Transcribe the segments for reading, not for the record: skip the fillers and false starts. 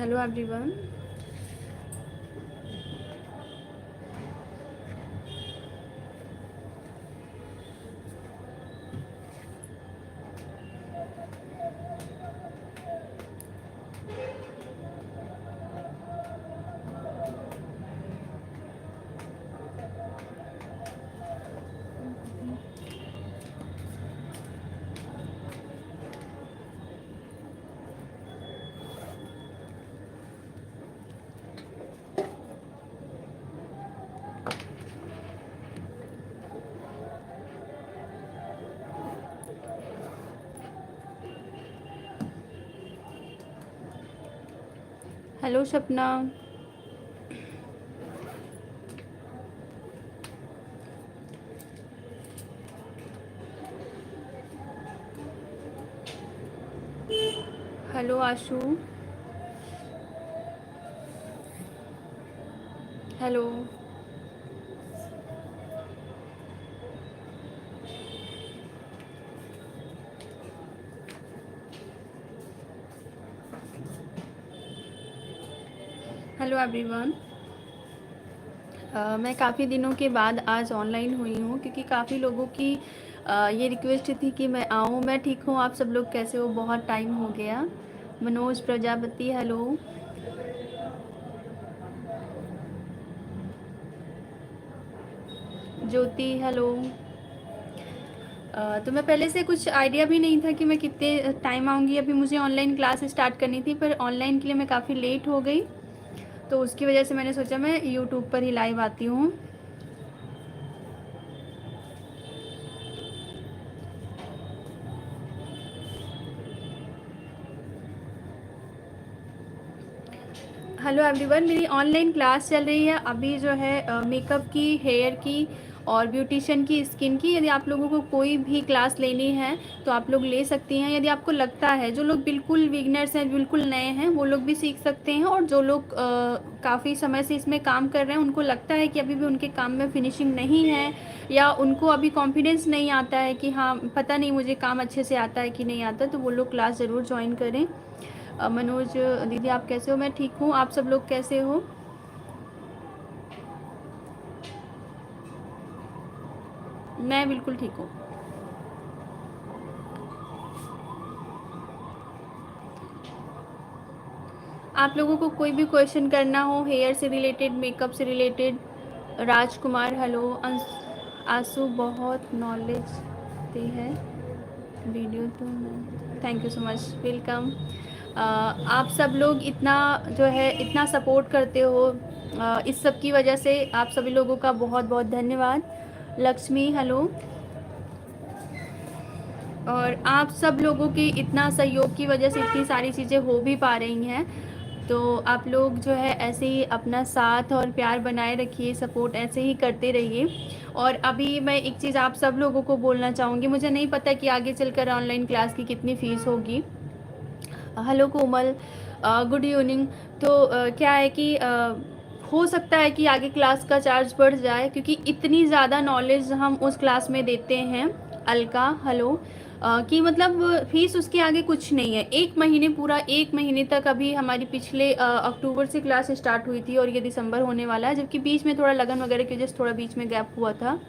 Hello everyone. Hello सपना। Hello आशु। Hello. Hello everyone. मैं काफ़ी दिनों के बाद आज ऑनलाइन हुई हूँ क्योंकि काफ़ी लोगों की ये रिक्वेस्ट थी कि मैं आऊँ। मैं ठीक हूँ, आप सब लोग कैसे हो? बहुत टाइम हो गया। मनोज प्रजापति हेलो। ज्योति हेलो। तो मैं पहले से कुछ आइडिया भी नहीं था कि मैं कितने टाइम आऊँगी। अभी मुझे ऑनलाइन क्लास स्टार्ट करनी थी पर ऑनलाइन के लिए मैं काफ़ी लेट हो गई, तो उसकी वजह से मैंने सोचा मैं यूट्यूब पर ही लाइव आती हूँ। हेलो एवरीवन, मेरी ऑनलाइन क्लास चल रही है अभी जो है मेकअप की, हेयर की और ब्यूटिशियन की, स्किन की। यदि आप लोगों को कोई भी क्लास लेनी है तो आप लोग ले सकती हैं। यदि आपको लगता है, जो लोग बिल्कुल बिगनर्स हैं, बिल्कुल नए हैं, वो लोग भी सीख सकते हैं। और जो लोग काफ़ी समय से इसमें काम कर रहे हैं, उनको लगता है कि अभी भी उनके काम में फिनिशिंग नहीं है या उनको अभी कॉन्फिडेंस नहीं आता है कि हाँ पता नहीं मुझे काम अच्छे से आता है कि नहीं आता, तो वो लोग क्लास ज़रूर ज्वाइन करें। मनोज दीदी आप कैसे हो? मैं ठीक हूँ, आप सब लोग कैसे हो? मैं बिल्कुल ठीक हूँ। आप लोगों को कोई भी क्वेश्चन करना हो हेयर से रिलेटेड, मेकअप से रिलेटेड। राजकुमार हेलो। आंसू बहुत नॉलेज दे है वीडियो, तो मैं thank you so much, welcome. आप सब लोग इतना जो है इतना सपोर्ट करते हो, इस सब की वजह से आप सभी लोगों का बहुत बहुत धन्यवाद। लक्ष्मी हेलो। और आप सब लोगों की इतना सहयोग की वजह से इतनी सारी चीज़ें हो भी पा रही हैं। तो आप लोग जो है ऐसे ही अपना साथ और प्यार बनाए रखिए, सपोर्ट ऐसे ही करते रहिए। और अभी मैं एक चीज़ आप सब लोगों को बोलना चाहूँगी, मुझे नहीं पता कि आगे चलकर ऑनलाइन क्लास की कितनी फ़ीस होगी। हेलो कोमल, गुड इवनिंग। तो क्या है कि हो सकता है कि आगे क्लास का चार्ज बढ़ जाए क्योंकि इतनी ज़्यादा नॉलेज हम उस क्लास में देते हैं। अलका हेलो। कि मतलब फीस उसके आगे कुछ नहीं है। एक महीने, पूरा एक महीने तक अभी हमारी पिछले अक्टूबर से क्लास स्टार्ट हुई थी और ये दिसंबर होने वाला है, जबकि बीच में थोड़ा लगन वगैरह की वजह से थोड़ा बीच में गैप हुआ था।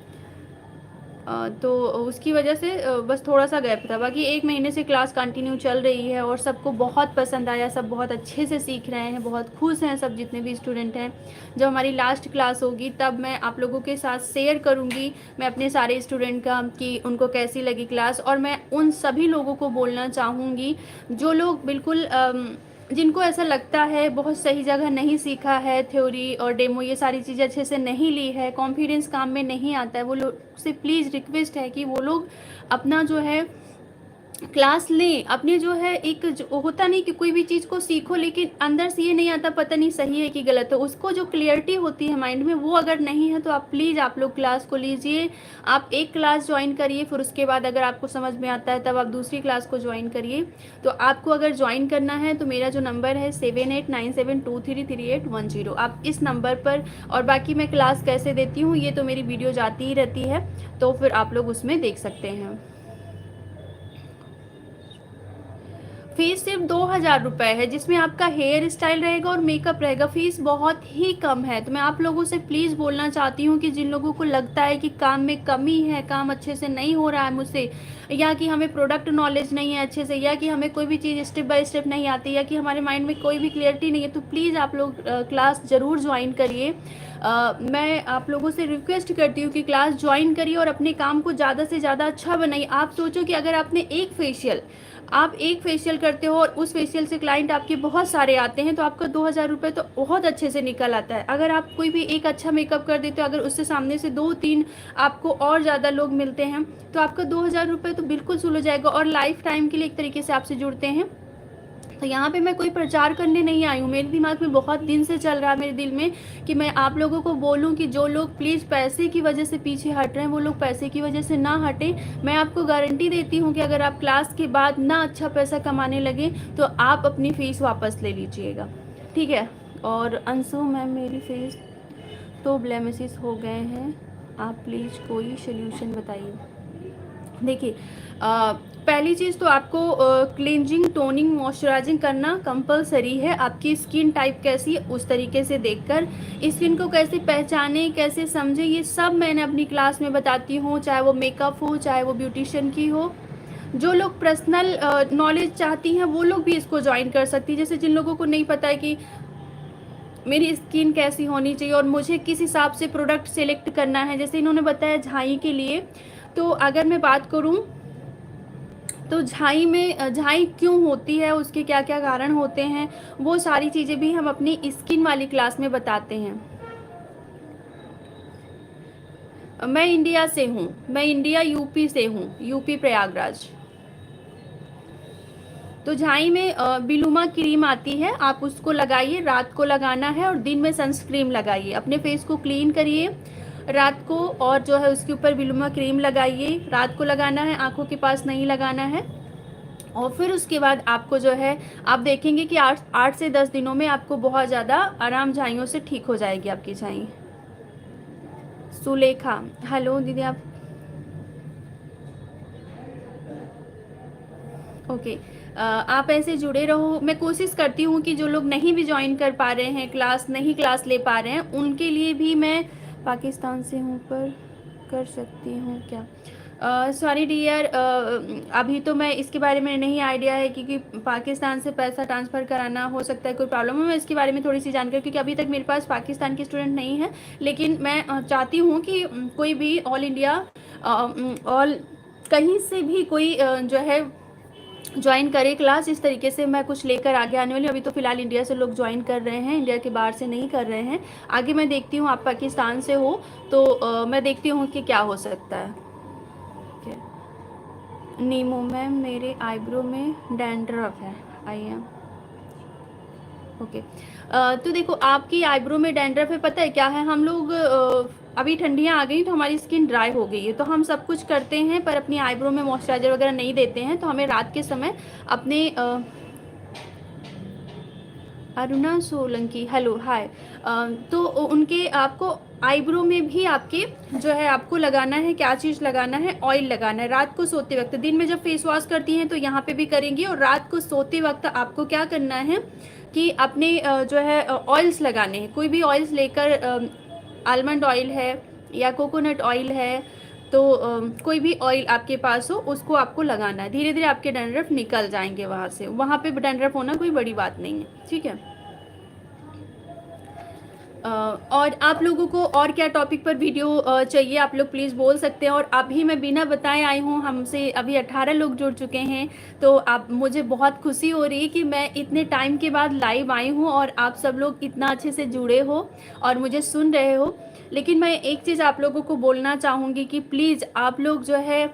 तो उसकी वजह से बस थोड़ा सा गैप था। बाकी एक महीने से क्लास कंटिन्यू चल रही है और सबको बहुत पसंद आया, सब बहुत अच्छे से सीख रहे हैं, बहुत खुश हैं सब जितने भी स्टूडेंट हैं। जब हमारी लास्ट क्लास होगी तब मैं आप लोगों के साथ शेयर करूंगी मैं अपने सारे स्टूडेंट का कि उनको कैसी लगी क्लास। और मैं उन सभी लोगों को बोलना चाहूँगी जो लोग बिल्कुल जिनको ऐसा लगता है बहुत सही जगह नहीं सीखा है, थ्योरी और डेमो ये सारी चीज़ें अच्छे से नहीं ली है, कॉन्फिडेंस काम में नहीं आता है, वो लोग से प्लीज़ रिक्वेस्ट है कि वो लोग अपना जो है क्लास लें। अपने जो है एक जो होता नहीं कि कोई भी चीज़ को सीखो लेकिन अंदर से ये नहीं आता पता नहीं सही है कि गलत है, उसको जो क्लियरिटी होती है माइंड में, वो अगर नहीं है तो आप प्लीज़ आप लोग क्लास को लीजिए। आप एक क्लास ज्वाइन करिए, फिर उसके बाद अगर आपको समझ में आता है तब आप दूसरी क्लास को ज्वाइन करिए। तो आपको अगर ज्वाइन करना है तो मेरा जो नंबर है 7897233810, आप इस नंबर पर। और बाकी मैं क्लास कैसे देती हूँ ये तो मेरी वीडियो जाती ही रहती है, तो फिर आप लोग उसमें देख सकते हैं। फ़ीस सिर्फ 2000 रुपये है, जिसमें आपका हेयर स्टाइल रहेगा और मेकअप रहेगा। फ़ीस बहुत ही कम है। तो मैं आप लोगों से प्लीज़ बोलना चाहती हूँ कि जिन लोगों को लगता है कि काम में कमी है, काम अच्छे से नहीं हो रहा है मुझसे, या कि हमें प्रोडक्ट नॉलेज नहीं है अच्छे से, या कि हमें कोई भी चीज़ स्टेप बाय स्टेप नहीं आती, या कि हमारे माइंड में कोई भी क्लियरिटी नहीं है, तो प्लीज़ आप लोग क्लास ज़रूर ज्वाइन करिए। मैं आप लोगों से रिक्वेस्ट करती हूँ कि क्लास ज्वाइन करिए और अपने काम को ज़्यादा से ज़्यादा अच्छा बनाइए। आप सोचो कि अगर आपने आप एक फेशियल करते हो और उस फेशियल से क्लाइंट आपके बहुत सारे आते हैं, तो आपका 2000 रुपये तो बहुत अच्छे से निकल आता है। अगर आप कोई भी एक अच्छा मेकअप कर देते हो, अगर उससे सामने से 2-3 आपको और ज़्यादा लोग मिलते हैं, तो आपका 2000 रुपये तो बिल्कुल सुलझ जाएगा और लाइफ टाइम के लिए एक तरीके से आपसे जुड़ते हैं। तो यहाँ पे मैं कोई प्रचार करने नहीं आई हूँ। मेरे दिमाग में बहुत दिन से चल रहा है, मेरे दिल में, कि मैं आप लोगों को बोलूँ कि जो लोग प्लीज़ पैसे की वजह से पीछे हट रहे हैं, वो लोग पैसे की वजह से ना हटें। मैं आपको गारंटी देती हूँ कि अगर आप क्लास के बाद ना अच्छा पैसा कमाने लगे, तो आप अपनी फ़ीस वापस ले लीजिएगा, ठीक है। और अंशु मैम, मेरी फेस तो ब्लेमिसेस हो गए हैं, आप प्लीज़ कोई सोल्यूशन बताइए। देखिए, पहली चीज़ तो आपको क्लींजिंग, टोनिंग, मॉइस्चराइजिंग करना कंपलसरी है। आपकी स्किन टाइप कैसी है उस तरीके से देखकर स्किन को कैसे पहचाने, कैसे समझे, ये सब मैंने अपनी क्लास में बताती हूँ, चाहे वो मेकअप हो, चाहे वो ब्यूटिशियन की हो। जो लोग पर्सनल नॉलेज चाहती हैं वो लोग भी इसको ज्वाइन कर सकती हैं। जैसे जिन लोगों को नहीं पता है कि मेरी स्किन कैसी होनी चाहिए और मुझे किस हिसाब से प्रोडक्ट सेलेक्ट करना है, जैसे इन्होंने बताया झाई के लिए, तो अगर मैं बात करूं तो झाई क्यों होती है, उसके क्या क्या कारण होते हैं, वो सारी चीज़ें भी हम अपनी स्किन वाली क्लास में बताते हैं। मैं इंडिया से हूँ, मैं इंडिया यूपी से हूँ, यूपी प्रयागराज। तो झाई में बिलुमा क्रीम आती है, आप उसको लगाइए, रात को लगाना है और दिन में सनस्क्रीन लगाइए। अपने फेस को क्लीन करिए रात को, और जो है उसके ऊपर बिलुमा क्रीम लगाइए, रात को लगाना है, आंखों के पास नहीं लगाना है। और फिर उसके बाद आपको जो है, आप देखेंगे कि 8 से 10 दिनों में आपको बहुत ज़्यादा आराम झाइयों से ठीक हो जाएगी आपकी झाई। सुलेखा, हेलो दीदी, आप ओके। आप ऐसे जुड़े रहो। मैं कोशिश करती हूँ कि जो लोग नहीं भी ज्वाइन कर पा रहे हैं, क्लास ले पा रहे हैं, उनके लिए भी मैं पाकिस्तान से हूँ पर कर सकती हूँ क्या? सॉरी डियर, अभी तो मैं इसके बारे में नहीं आइडिया है, क्योंकि पाकिस्तान से पैसा ट्रांसफ़र कराना हो सकता है कोई प्रॉब्लम है। मैं इसके बारे में थोड़ी सी जानकारी, क्योंकि अभी तक मेरे पास पाकिस्तान के स्टूडेंट नहीं है, लेकिन मैं चाहती हूँ कि कोई भी ऑल इंडिया, ऑल कहीं से भी कोई जो है ज्वाइन करे क्लास। इस तरीके से मैं कुछ लेकर आगे आने वाली हूँ। अभी तो फ़िलहाल इंडिया से लोग ज्वाइन कर रहे हैं, इंडिया के बाहर से नहीं कर रहे हैं। आगे मैं देखती हूँ, आप पाकिस्तान से हो तो मैं देखती हूँ कि क्या हो सकता है। नीमो मैम, मेरे आईब्रो में डैंड्रफ है, आई एम ओके। तो देखो, आपकी आईब्रो में डैंड्रफ है, पता है क्या है, हम लोग अभी ठंडियाँ आ गई तो हमारी स्किन ड्राई हो गई है, तो हम सब कुछ करते हैं पर अपनी आईब्रो में मॉइस्चराइज़र वगैरह नहीं देते हैं। तो हमें रात के समय अपने अरुणा सोलंकी, हेलो हाय, तो उनके आपको आईब्रो में भी आपके जो है आपको लगाना है, क्या चीज़ लगाना है, ऑयल लगाना है रात को सोते वक्त। दिन में जब फेस वॉश करती हैं तो यहाँ पे भी करेंगी, और रात को सोते वक्त आपको क्या करना है कि अपने जो है ऑयल्स लगाने हैं। कोई भी ऑयल्स लेकर, आलमंड ऑयल है या कोकोनट ऑयल है, तो कोई भी ऑयल आपके पास हो उसको आपको लगाना है। धीरे धीरे आपके डैंड्रफ निकल जाएंगे वहाँ से। वहाँ पे डैंड्रफ होना कोई बड़ी बात नहीं है, ठीक है। और आप लोगों को और क्या टॉपिक पर वीडियो चाहिए, आप लोग प्लीज़ बोल सकते हैं। और अभी मैं बिना बताए आई हूँ, हमसे अभी 18 लोग जुड़ चुके हैं, तो आप मुझे बहुत खुशी हो रही है कि मैं इतने टाइम के बाद लाइव आई हूँ और आप सब लोग इतना अच्छे से जुड़े हो और मुझे सुन रहे हो। लेकिन मैं एक चीज़ आप लोगों को बोलना चाहूँगी कि प्लीज़ आप लोग जो है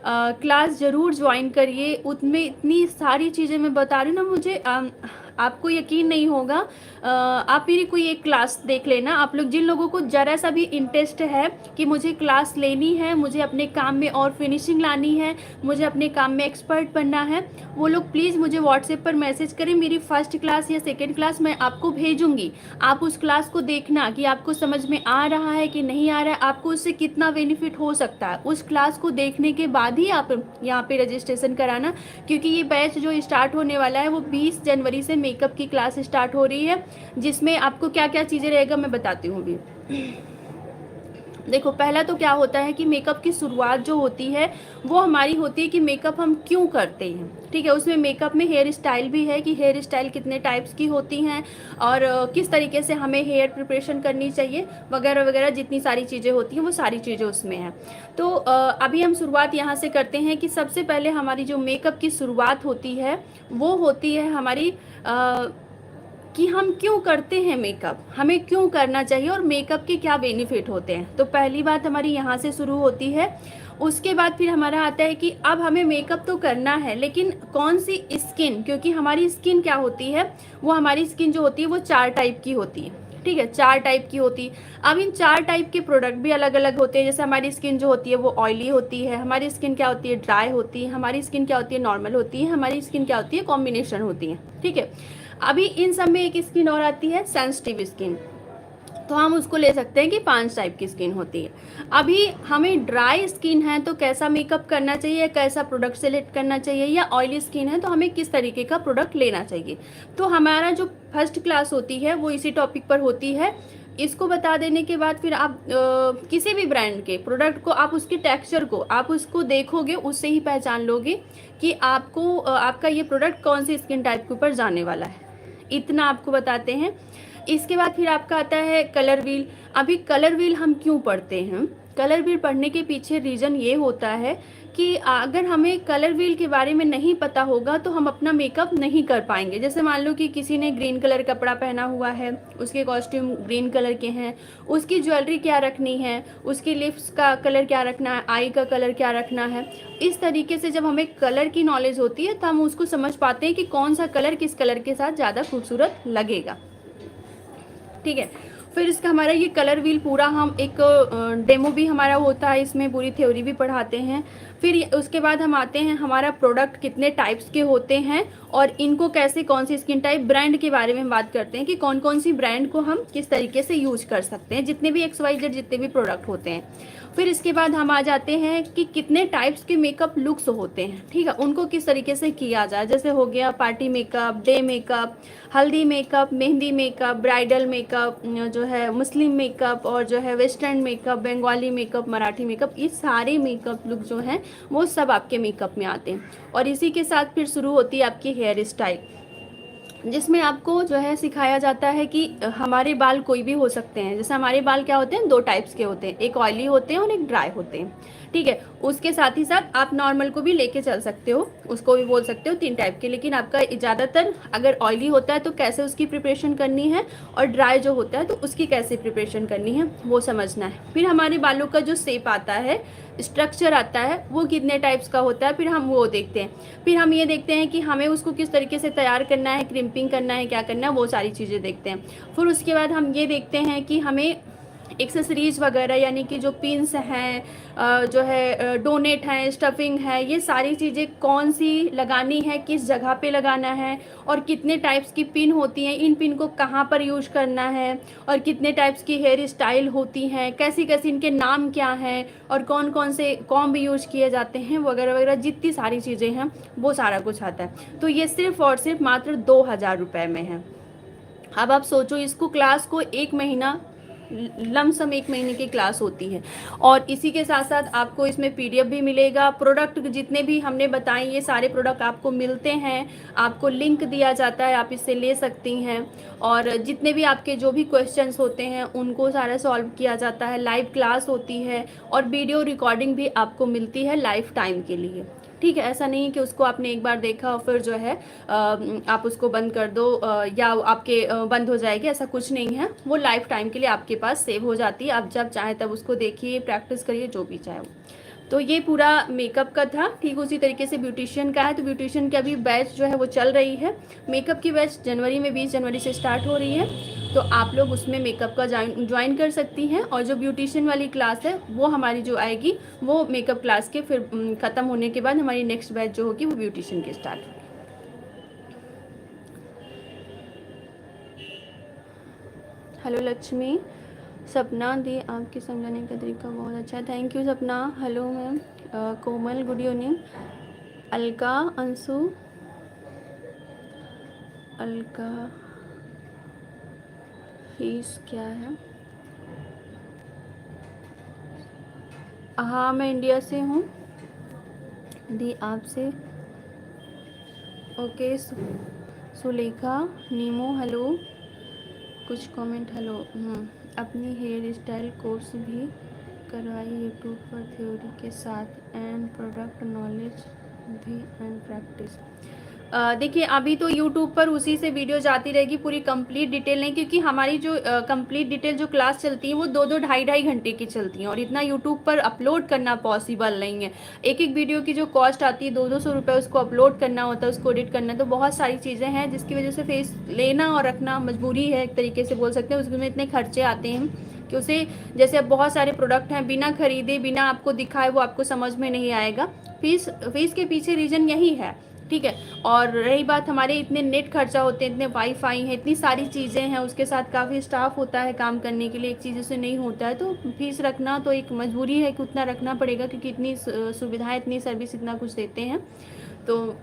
क्लास ज़रूर ज्वाइन करिए। उसमें इतनी सारी चीज़ें मैं बता रही हूँ ना, मुझे आपको यकीन नहीं होगा। आप मेरी कोई एक क्लास देख लेना, आप लोग जिन लोगों को ज़रा सा भी इंटरेस्ट है कि मुझे क्लास लेनी है, मुझे अपने काम में और फिनिशिंग लानी है, मुझे अपने काम में एक्सपर्ट बनना है, वो लोग प्लीज़ मुझे व्हाट्सएप पर मैसेज करें। मेरी फर्स्ट क्लास या सेकेंड क्लास मैं आपको भेजूँगी, आप उस क्लास को देखना कि आपको समझ में आ रहा है कि नहीं आ रहा है, आपको उससे कितना बेनिफिट हो सकता है। उस क्लास को देखने के बाद ही आप यहाँ पे रजिस्ट्रेशन कराना, क्योंकि ये बैच जो स्टार्ट होने वाला है वो 20 जनवरी से मेकअप की क्लास स्टार्ट हो रही है, जिसमें आपको क्या क्या चीज़ें रहेगा मैं बताती हूँ अभी। देखो, पहला तो क्या होता है कि मेकअप की शुरुआत जो होती है वो हमारी होती है कि मेकअप हम क्यों करते हैं, ठीक है। उसमें मेकअप में हेयर स्टाइल भी है कि हेयर स्टाइल कितने टाइप्स की होती हैं और किस तरीके से हमें हेयर प्रिपरेशन करनी चाहिए वगैरह वगैरह, जितनी सारी चीज़ें होती हैं वो सारी चीज़ें उसमें हैं। तो अभी हम शुरुआत यहाँ से करते हैं कि सबसे पहले हमारी जो मेकअप की शुरुआत होती है वो होती है हमारी कि हम क्यों करते हैं मेकअप, हमें क्यों करना चाहिए और मेकअप के क्या बेनिफिट होते हैं। तो पहली बात हमारी यहाँ से शुरू होती है। उसके बाद फिर हमारा आता है कि अब हमें मेकअप तो करना है, लेकिन कौन सी स्किन, क्योंकि हमारी स्किन क्या होती है, वो हमारी स्किन जो होती है वो 4 टाइप की होती है, ठीक है, 4 टाइप की होती है। अब इन 4 टाइप के प्रोडक्ट भी अलग अलग होते हैं। जैसे हमारी स्किन जो होती है वो ऑयली होती है, हमारी स्किन क्या होती है ड्राई होती है, हमारी स्किन क्या होती है नॉर्मल होती है, हमारी स्किन क्या होती है कॉम्बिनेशन होती है, ठीक है। अभी इन सब में एक स्किन और आती है सेंसिटिव स्किन, तो हम उसको ले सकते हैं कि 5 टाइप की स्किन होती है। अभी हमें ड्राई स्किन है तो कैसा मेकअप करना चाहिए, कैसा प्रोडक्ट सेलेक्ट करना चाहिए, या ऑयली स्किन है तो हमें किस तरीके का प्रोडक्ट लेना चाहिए। तो हमारा जो फर्स्ट क्लास होती है वो इसी टॉपिक पर होती है। इसको बता देने के बाद फिर आप किसी भी ब्रांड के प्रोडक्ट को, आप उसके टेक्सचर को आप उसको देखोगे, उससे ही पहचान लोगे कि आपको आपका ये प्रोडक्ट कौन सी स्किन टाइप के ऊपर जाने वाला है। इतना आपको बताते हैं। इसके बाद फिर आपका आता है कलर व्हील। अभी कलर व्हील हम क्यों पढ़ते हैं, कलर व्हील पढ़ने के पीछे रीज़न ये होता है कि अगर हमें कलर व्हील के बारे में नहीं पता होगा तो हम अपना मेकअप नहीं कर पाएंगे। जैसे मान लो कि किसी ने ग्रीन कलर कपड़ा पहना हुआ है, उसके कॉस्ट्यूम ग्रीन कलर के हैं, उसकी ज्वेलरी क्या रखनी है, उसकी लिप्स का कलर क्या रखना है, आई का कलर क्या रखना है। इस तरीके से जब हमें कलर की नॉलेज होती है तो हम उसको समझ पाते हैं कि कौन सा कलर किस कलर के साथ ज़्यादा खूबसूरत लगेगा, ठीक है। फिर इसका हमारा ये कलर व्हील पूरा हम एक डेमो भी हमारा होता है, इसमें पूरी थ्योरी भी पढ़ाते हैं। फिर उसके बाद हम आते हैं हमारा प्रोडक्ट कितने टाइप्स के होते हैं और इनको कैसे, कौन सी स्किन टाइप, ब्रांड के बारे में हम बात करते हैं कि कौन कौन सी ब्रांड को हम किस तरीके से यूज कर सकते हैं, जितने भी XYZ जितने भी प्रोडक्ट होते हैं। फिर इसके बाद हम आ जाते हैं कि कितने टाइप्स के मेकअप लुक्स होते हैं, ठीक है, उनको किस तरीके से किया जाए। जैसे हो गया पार्टी मेकअप, डे मेकअप, हल्दी makeup, mehndi makeup, bridal makeup, जो है मुस्लिम मेकअप, और जो है western makeup, Bengali makeup, Marathi makeup, ये सारे मेकअप लुक जो हैं वो सब आपके मेकअप में आते हैं। और इसी के साथ फिर शुरू होती है आपकी हेयर स्टाइल, जिसमें आपको जो है सिखाया जाता है कि हमारे बाल कोई भी हो सकते हैं। जैसे हमारे बाल क्या होते हैं, 2 टाइप्स के होते हैं, एक ऑयली होते हैं और एक ड्राई होते हैं, ठीक है। उसके साथ ही साथ आप नॉर्मल को भी लेके चल सकते हो, उसको भी बोल सकते हो 3 टाइप के। लेकिन आपका ज़्यादातर अगर ऑयली होता है तो कैसे उसकी प्रिपरेशन करनी है, और ड्राई जो होता है तो उसकी कैसे प्रिपरेशन करनी है वो समझना है। फिर हमारे बालों का जो शेप आता है, स्ट्रक्चर आता है, वो कितने टाइप्स का होता है, फिर हम वो देखते हैं। फिर हम ये देखते हैं कि हमें उसको किस तरीके से तैयार करना है, क्रिम्पिंग करना है, क्या करना है, वो सारी चीज़ें देखते हैं। फिर उसके बाद हम ये देखते हैं कि हमें एक्सेसरीज वगैरह, यानी कि जो पिन्स हैं, जो है डोनेट हैं, स्टफिंग है, ये सारी चीज़ें कौन सी लगानी है, किस जगह पे लगाना है, और कितने टाइप्स की पिन होती हैं, इन पिन को कहाँ पर यूज करना है, और कितने टाइप्स की हेयर स्टाइल होती हैं, कैसी कैसी इनके नाम क्या हैं, और कौन कौन से कॉम्ब यूज किए जाते हैं, वगैरह वगैरह, जितनी सारी चीज़ें हैं वो सारा कुछ आता है। तो ये सिर्फ और सिर्फ मात्र 2000 रुपये में है। अब आप सोचो, इसको क्लास को 1 महीना, लमसम 1 महीने की क्लास होती है, और इसी के साथ साथ आपको इसमें PDF भी मिलेगा। प्रोडक्ट जितने भी हमने बताए ये सारे प्रोडक्ट आपको मिलते हैं, आपको लिंक दिया जाता है, आप इससे ले सकती हैं। और जितने भी आपके जो भी क्वेश्चंस होते हैं उनको सारा सॉल्व किया जाता है, लाइव क्लास होती है, और वीडियो रिकॉर्डिंग भी आपको मिलती है लाइफ टाइम के लिए, ठीक है। ऐसा नहीं है कि उसको आपने एक बार देखा और फिर जो है आप उसको बंद कर दो या आपके बंद हो जाएगी, ऐसा कुछ नहीं है। वो लाइफ टाइम के लिए आपके पास सेव हो जाती है, आप जब चाहे तब उसको देखिए, प्रैक्टिस करिए, जो भी चाहे। तो ये पूरा मेकअप का था। ठीक उसी तरीके से ब्यूटिशियन का है, तो ब्यूटिशियन की अभी बैच जो है वो चल रही है। मेकअप की बैच जनवरी में 20 जनवरी से स्टार्ट हो रही है, तो आप लोग उसमें मेकअप का ज्वाइन कर सकती हैं। और जो ब्यूटिशियन वाली क्लास है वो हमारी जो आएगी वो मेकअप क्लास के फिर ख़त्म होने के बाद हमारी नेक्स्ट बैच जो होगी वो ब्यूटिशियन की स्टार्ट होगी। हेलो लक्ष्मी। सपना दी, आपके समझाने का तरीका बहुत अच्छा है, thank you Sapna. Hello ma'am. Komal good evening. Alka, Anshu, Alka fees क्या है? हाँ मैं इंडिया से हूँ दी, आपसे। ओके सुलेखा, नीमो हेलो, कुछ कमेंट हेलो। अपनी हेयर स्टाइल कोर्स भी करवाई यूट्यूब पर थ्योरी के साथ एंड प्रोडक्ट नॉलेज भी एंड प्रैक्टिस। देखिए अभी तो यूट्यूब पर उसी से वीडियो जाती रहेगी, पूरी कंप्लीट डिटेल नहीं, क्योंकि हमारी जो कंप्लीट डिटेल जो क्लास चलती है वो 2-2 ढाई घंटे की चलती हैं और इतना यूट्यूब पर अपलोड करना पॉसिबल नहीं है। एक एक वीडियो की जो कॉस्ट आती है 200-200 रुपये, उसको अपलोड करना होता है, उसको एडिट करना, तो बहुत सारी चीज़ें हैं जिसकी वजह से फेस लेना और रखना मजबूरी है, एक तरीके से बोल सकते हैं। उसमें इतने खर्चे आते हैं कि उसे, जैसे अब बहुत सारे प्रोडक्ट हैं, बिना खरीदे बिना आपको दिखाए वो आपको समझ में नहीं आएगा। फीस के पीछे रीज़न यही है, ठीक है। और रही बात, हमारे इतने नेट खर्चा होते हैं, इतने वाईफाई हैं, इतनी सारी चीज़ें हैं, उसके साथ काफ़ी स्टाफ होता है काम करने के लिए, एक चीज़ से नहीं होता है, तो फीस रखना तो एक मजबूरी है कि उतना रखना पड़ेगा, क्योंकि इतनी सुविधाएं, इतनी सर्विस, इतना कुछ देते हैं। तो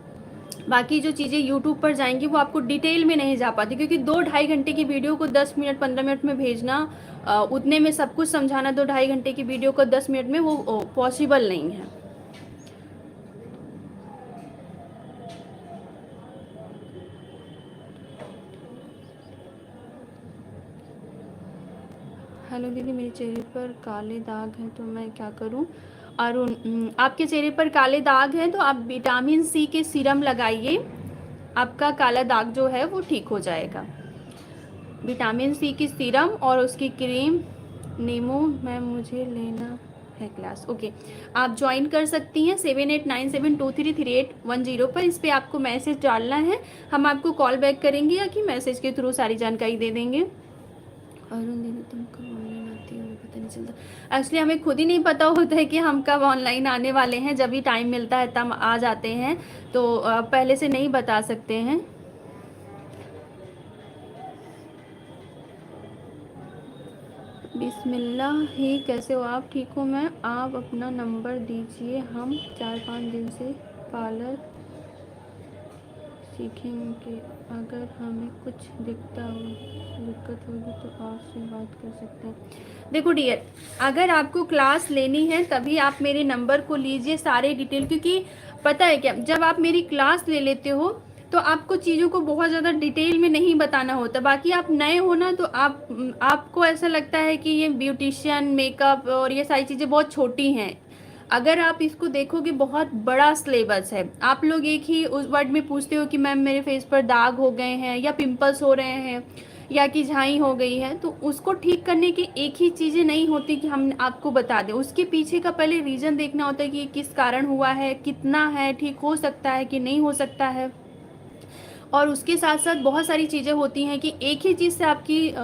बाकी जो चीज़ें यूट्यूब पर जाएंगी वो आपको डिटेल में नहीं जा पाती, क्योंकि 2-2.5 घंटे की वीडियो को 10 मिनट 15 मिनट में भेजना, उतने में सब कुछ समझाना 2-2.5 घंटे की वीडियो को 10 मिनट में, वो पॉसिबल नहीं है। हेलो दीदी, मेरे चेहरे पर काले दाग हैं तो मैं क्या करूं? अरुण, आपके चेहरे पर काले दाग हैं तो आप विटामिन सी के सीरम लगाइए, आपका काला दाग जो है वो ठीक हो जाएगा। विटामिन सी की सीरम और उसकी क्रीम। नीमो मैम मुझे लेना है क्लास, ओके। आप ज्वाइन कर सकती हैं 7897233810 पर। इस पर आपको मैसेज डालना है, हम आपको कॉल बैक करेंगे या कि मैसेज के थ्रू सारी जानकारी दे देंगे। अरुण दीदी तुम कब ऑनलाइन आती हो? पता नहीं चलता, एक्चुअली हमें खुद ही नहीं पता होता है कि हम कब ऑनलाइन आने वाले हैं, जब भी टाइम मिलता है तब आ जाते हैं, तो पहले से नहीं बता सकते हैं। बिस्मिल्लाह ही, कैसे हो आप? ठीक हो मैं। आप अपना नंबर दीजिए, हम 4-5 दिन से पार्लर सीखेंगे, अगर हमें कुछ दिक्कत होगी तो आपसे बात कर सकते हैं। देखो डियर, अगर आपको क्लास लेनी है तभी आप मेरे नंबर को लीजिए, सारे डिटेल, क्योंकि पता है क्या, जब आप मेरी क्लास ले लेते हो तो आपको चीज़ों को बहुत ज़्यादा डिटेल में नहीं बताना होता। बाकी आप नए हो ना, तो आपको ऐसा लगता है कि ये ब्यूटिशियन, मेकअप और ये सारी चीज़ें बहुत छोटी हैं। अगर आप इसको देखोगे बहुत बड़ा सिलेबस है। आप लोग एक ही उस वर्ड में पूछते हो कि मैम मेरे फेस पर दाग हो गए हैं या पिंपल्स हो रहे हैं या कि झाई हो गई है, तो उसको ठीक करने की एक ही चीज़ें नहीं होती कि हम आपको बता दें। उसके पीछे का पहले रीज़न देखना होता है कि किस कारण हुआ है, कितना है, ठीक हो सकता है कि नहीं हो सकता है। और उसके साथ साथ बहुत सारी चीज़ें होती हैं कि एक ही चीज़ से आपकी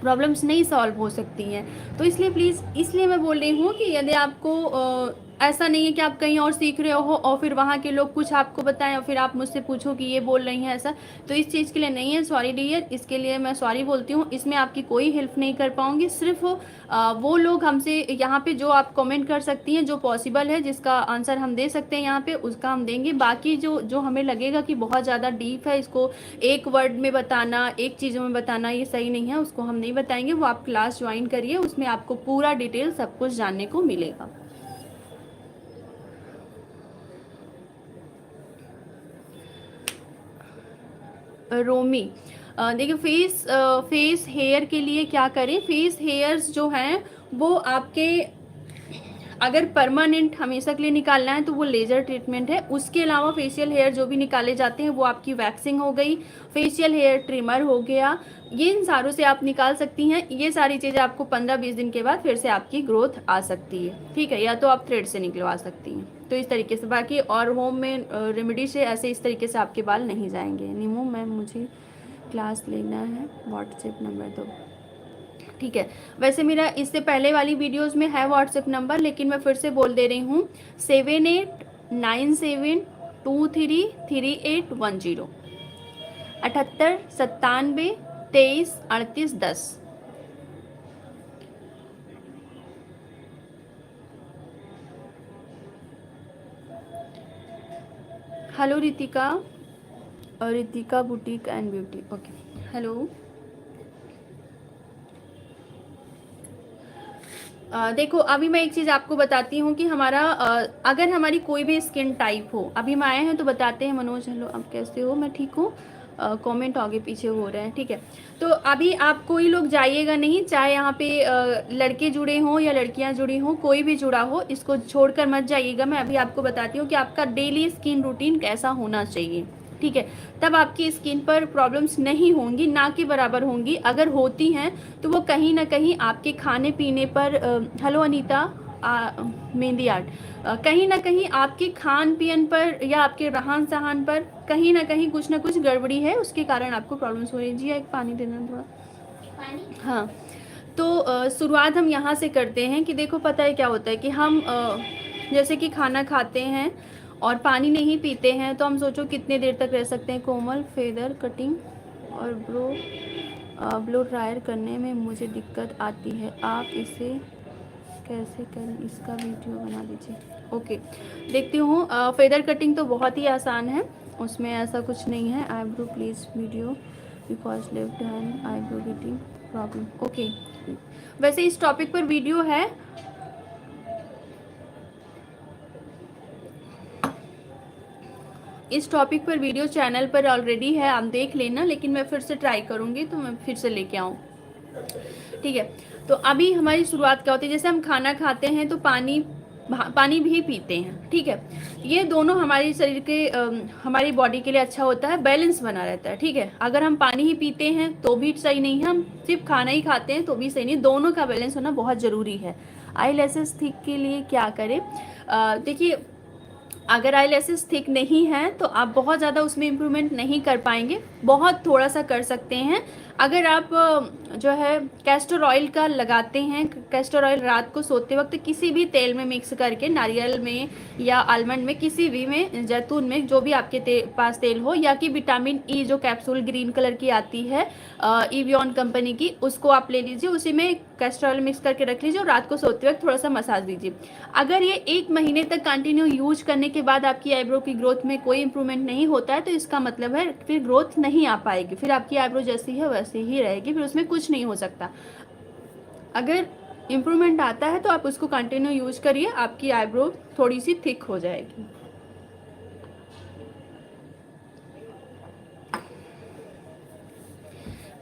प्रॉब्लम्स नहीं सॉल्व हो सकती हैं। तो इसलिए प्लीज़, इसलिए मैं बोल रही हूँ कि यदि आपको ऐसा नहीं है कि आप कहीं और सीख रहे हो और फिर वहाँ के लोग कुछ आपको बताएं और फिर आप मुझसे पूछो कि ये बोल रही हैं ऐसा, तो इस चीज़ के लिए नहीं है। सॉरी डियर, इसके लिए मैं सॉरी बोलती हूँ, इसमें आपकी कोई हेल्प नहीं कर पाऊँगी। सिर्फ वो लोग हमसे यहाँ पे जो आप कमेंट कर सकती हैं, जो पॉसिबल है, जिसका आंसर हम दे सकते हैं यहाँ पे, उसका हम देंगे। बाकी जो हमें लगेगा कि बहुत ज़्यादा डीप है, इसको एक वर्ड में बताना, एक चीज़ों में बताना, ये सही नहीं है, उसको हम नहीं बताएंगे। वो आप क्लास ज्वाइन करिए, उसमें आपको पूरा डिटेल सब कुछ जानने को मिलेगा। रोमी, देखिए फेस हेयर के लिए क्या करें। फेस हेयर्स जो हैं वो अगर परमानेंट हमेशा के लिए निकालना है तो वो लेज़र ट्रीटमेंट है। उसके अलावा फेशियल हेयर जो भी निकाले जाते हैं वो आपकी वैक्सिंग हो गई, फेशियल हेयर ट्रिमर हो गया, ये इन सारों से आप निकाल सकती हैं। ये सारी चीज़ें आपको 15-20 दिन के बाद फिर से आपकी ग्रोथ आ सकती है, ठीक है, या तो आप थ्रेड से निकलवा सकती हैं। तो इस तरीके से बाकी और होम में रेमेडी से ऐसे इस तरीके से आपके बाल नहीं जाएंगे। नीमू मैम मुझे क्लास लेना है, व्हाट्सएप नंबर दो, ठीक है। वैसे मेरा इससे पहले वाली वीडियोस में है व्हाट्सएप नंबर, लेकिन मैं फिर से बोल दे रही हूँ 7897233810, 7897233810। हेलो रितिका, और Ritika boutique and beauty, okay, hello. देखो अभी मैं एक चीज़ आपको बताती हूँ कि हमारा अगर हमारी कोई भी स्किन टाइप हो, अभी हम आए हैं तो बताते हैं। मनोज हेलो, आप कैसे हो? मैं ठीक हूँ। कमेंट आगे पीछे हो रहे हैं, ठीक है। तो अभी आप कोई लोग जाइएगा नहीं, चाहे यहाँ पे लड़के जुड़े हों या लड़कियाँ जुड़ी हों, कोई भी जुड़ा हो, इसको छोड़कर मत जाइएगा। मैं अभी आपको बताती हूँ कि आपका डेली स्किन रूटीन कैसा होना चाहिए, ठीक है। तब आपकी स्किन पर प्रॉब्लम्स नहीं होंगी, ना के बराबर होंगी। अगर होती हैं तो वो कहीं ना कहीं आपके खाने पीने पर, हेलो अनीता, मेहंदी आर्ट, कहीं ना कहीं आपके खान पीन पर या आपके रहन सहन पर कहीं ना कुछ गड़बड़ी है, उसके कारण आपको प्रॉब्लम्स हो रही है। जी एक पानी देना थोड़ा पानी। हाँ, तो शुरुआत हम यहाँ से करते हैं कि देखो पता है क्या होता है कि हम जैसे कि खाना खाते हैं और पानी नहीं पीते हैं, तो हम सोचो कितने देर तक रह सकते हैं। कोमल, फेदर कटिंग और ब्लो ड्रायर करने में मुझे दिक्कत आती है, आप इसे कैसे करें, इसका वीडियो बना दीजिए। ओके, देखती हूँ। फेदर कटिंग तो बहुत ही आसान है, उसमें ऐसा कुछ नहीं है। Eyebrow please video because left hand eyebrow getting problem, okay. वैसे इस टॉपिक पर वीडियो है, इस टॉपिक पर वीडियो चैनल पर ऑलरेडी है, आप देख लेना, लेकिन मैं फिर से ट्राई करूँगी तो मैं फिर से लेके आऊँ, ठीक है। तो अभी हमारी शुरुआत क्या होती है, जैसे हम खाना खाते हैं तो पानी भी पीते हैं, ठीक है। ये दोनों हमारे शरीर के हमारी बॉडी के लिए अच्छा होता है, बैलेंस बना रहता है, ठीक है। अगर हम पानी ही पीते हैं तो भी सही नहीं है, हम सिर्फ खाना ही खाते हैं तो भी सही नहीं, दोनों का बैलेंस होना बहुत ज़रूरी है। आई लैसेस थिक के लिए क्या करें? देखिए, अगर आई लैसेस थिक नहीं है तो आप बहुत ज़्यादा उसमें इम्प्रूवमेंट नहीं कर पाएंगे, बहुत थोड़ा सा कर सकते हैं। अगर आप जो है कैस्टर ऑयल का लगाते हैं, कैस्टर ऑयल रात को सोते वक्त किसी भी तेल में मिक्स करके, नारियल में या आलमंड में, किसी भी में, जैतून में, जो भी आपके पास तेल हो, या कि विटामिन ई जो कैप्सूल ग्रीन कलर की आती है इवियन कंपनी की, उसको आप ले लीजिए, उसी में कैस्टर ऑयल मिक्स करके रख लीजिए और रात को सोते वक्त थोड़ा सा मसाज दीजिए। अगर ये 1 महीने तक कंटिन्यू यूज करने के बाद आपकी आईब्रो की ग्रोथ में कोई इंप्रूवमेंट नहीं होता है तो इसका मतलब है फिर ग्रोथ नहीं आ पाएगी, फिर आपकी आईब्रो जैसी है वैसी ही रहेगी, फिर उसमें कुछ नहीं हो सकता। अगर इम्प्रूवमेंट आता है तो आप उसको कंटिन्यू यूज करिए, आपकी आईब्रो थोड़ी सी थिक हो जाएगी।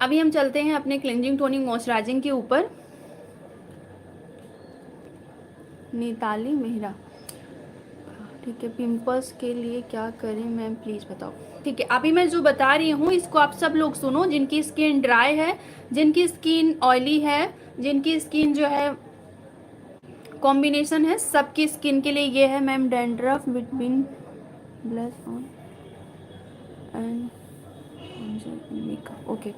अभी हम चलते हैं अपने क्लेंजिंग टोनिंग मॉइस्चराइजिंग के ऊपर। नीताली मेहरा, ठीक है। पिंपल्स के लिए क्या करें मैम प्लीज़ बताओ, ठीक है। अभी मैं जो बता रही हूँ इसको आप सब लोग सुनो, जिनकी स्किन ड्राई है, जिनकी स्किन ऑयली है, जिनकी स्किन जो है कॉम्बिनेशन है, सबकी स्किन के लिए ये है ma'am. Dandruff between blush on and makeup, okay.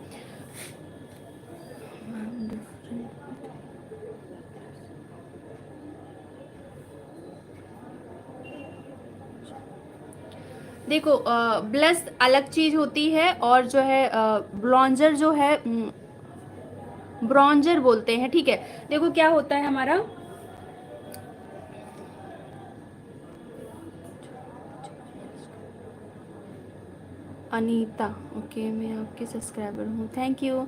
देखो ब्लश अलग चीज होती है, और जो है ब्लॉन्जर जो है, ब्रॉन्जर बोलते हैं, ठीक है। देखो क्या होता है हमारा, अनीता, ओके, मैं आपके सब्सक्राइबर हूँ, थैंक यू।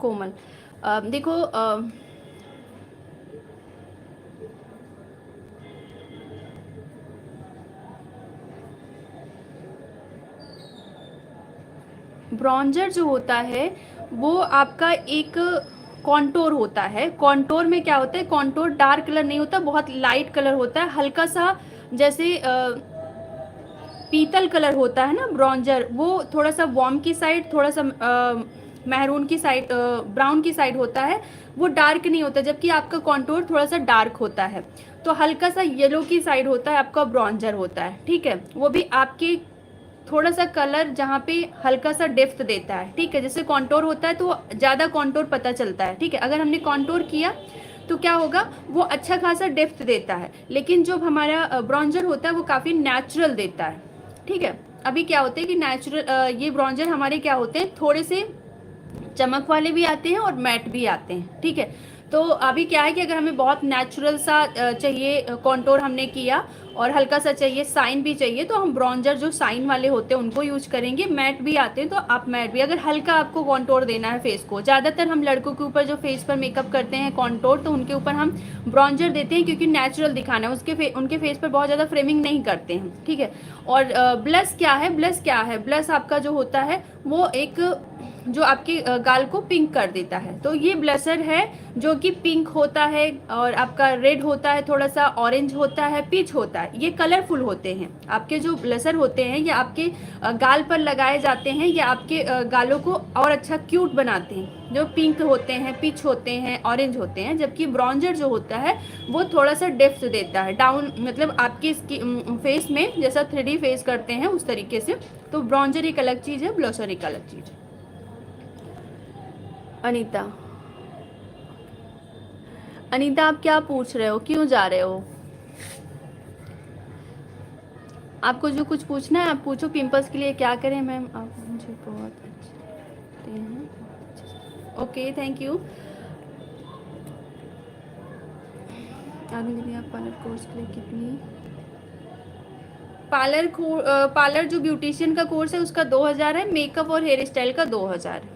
कोमल, देखो ब्रॉन्जर जो होता है वो आपका एक कॉन्टोर होता है। कॉन्टोर में क्या होता है, कॉन्टोर डार्क कलर नहीं होता, बहुत लाइट कलर होता है, हल्का सा जैसे पीतल कलर होता है ना ब्रॉन्जर, वो थोड़ा सा वार्म की साइड, थोड़ा सा मैरून की साइड, ब्राउन की साइड होता है, वो डार्क नहीं होता, जबकि आपका कॉन्टोर थोड़ा सा डार्क होता है। तो हल्का सा येलो की साइड होता है आपका ब्रॉन्जर होता है, ठीक है। वो भी आपके थोड़ा सा कलर जहाँ पे हल्का सा डेप्थ देता है, ठीक है। जैसे कॉन्टोर होता है तो ज़्यादा कॉन्टोर पता चलता है, ठीक है। अगर हमने कॉन्टोर किया तो क्या होगा, वो अच्छा खासा डेप्थ देता है, लेकिन जो हमारा ब्रॉन्जर होता है वो काफ़ी नेचुरल देता है, ठीक है। अभी क्या होता है कि नेचुरल ये ब्रॉन्जर हमारे क्या होते हैं, थोड़े से चमक वाले भी आते हैं और मैट भी आते हैं, ठीक है। तो अभी क्या है कि अगर हमें बहुत नेचुरल सा चाहिए, कॉन्टोर हमने किया और हल्का सा चाहिए, साइन भी चाहिए, तो हम ब्रॉन्जर जो साइन वाले होते हैं उनको यूज करेंगे। मैट भी आते हैं तो आप मैट भी, अगर हल्का आपको कॉन्टोर देना है फेस को, ज़्यादातर हम लड़कों के ऊपर जो फेस पर मेकअप करते हैं कॉन्टोर, तो उनके ऊपर हम ब्रॉन्जर देते हैं क्योंकि नेचुरल दिखाना है, उनके फेस पर बहुत ज़्यादा फ्रेमिंग नहीं करते हैं, ठीक है। और ब्लश क्या है, ब्लश क्या है, ब्लश आपका जो होता है वो एक जो आपके गाल को पिंक कर देता है। तो ये ब्लशर है जो कि पिंक होता है और आपका रेड होता है, थोड़ा सा ऑरेंज होता है, पीच होता है, ये कलरफुल होते हैं। आपके जो ब्लशर होते हैं ये आपके गाल पर लगाए जाते हैं, ये आपके गालों को और अच्छा क्यूट बनाते हैं। जो पिंक होते हैं, पीच होते हैं, ऑरेंज होते हैं, जबकि ब्रॉन्जर जो होता है वो थोड़ा सा डेप्थ देता है, डाउन, मतलब आपके फेस में जैसा 3D फेस करते हैं उस तरीके से। तो ब्रॉन्जर एक अलग चीज़ है, ब्लशर एक अलग चीज़ है। अनीता, अनीता आप क्या पूछ रहे हो, क्यों जा रहे हो? आपको जो कुछ पूछना है आप पूछो। पिंपल्स के लिए क्या करें मैम? आप मुझे बहुत अच्छे लगते हैं। Okay, thank you. आगे दीदी आप पार्लर कोर्स के लिए कितनी? पार्लर जो ब्यूटिशियन का कोर्स है उसका 2000 है, मेकअप और हेयर स्टाइल का 2000।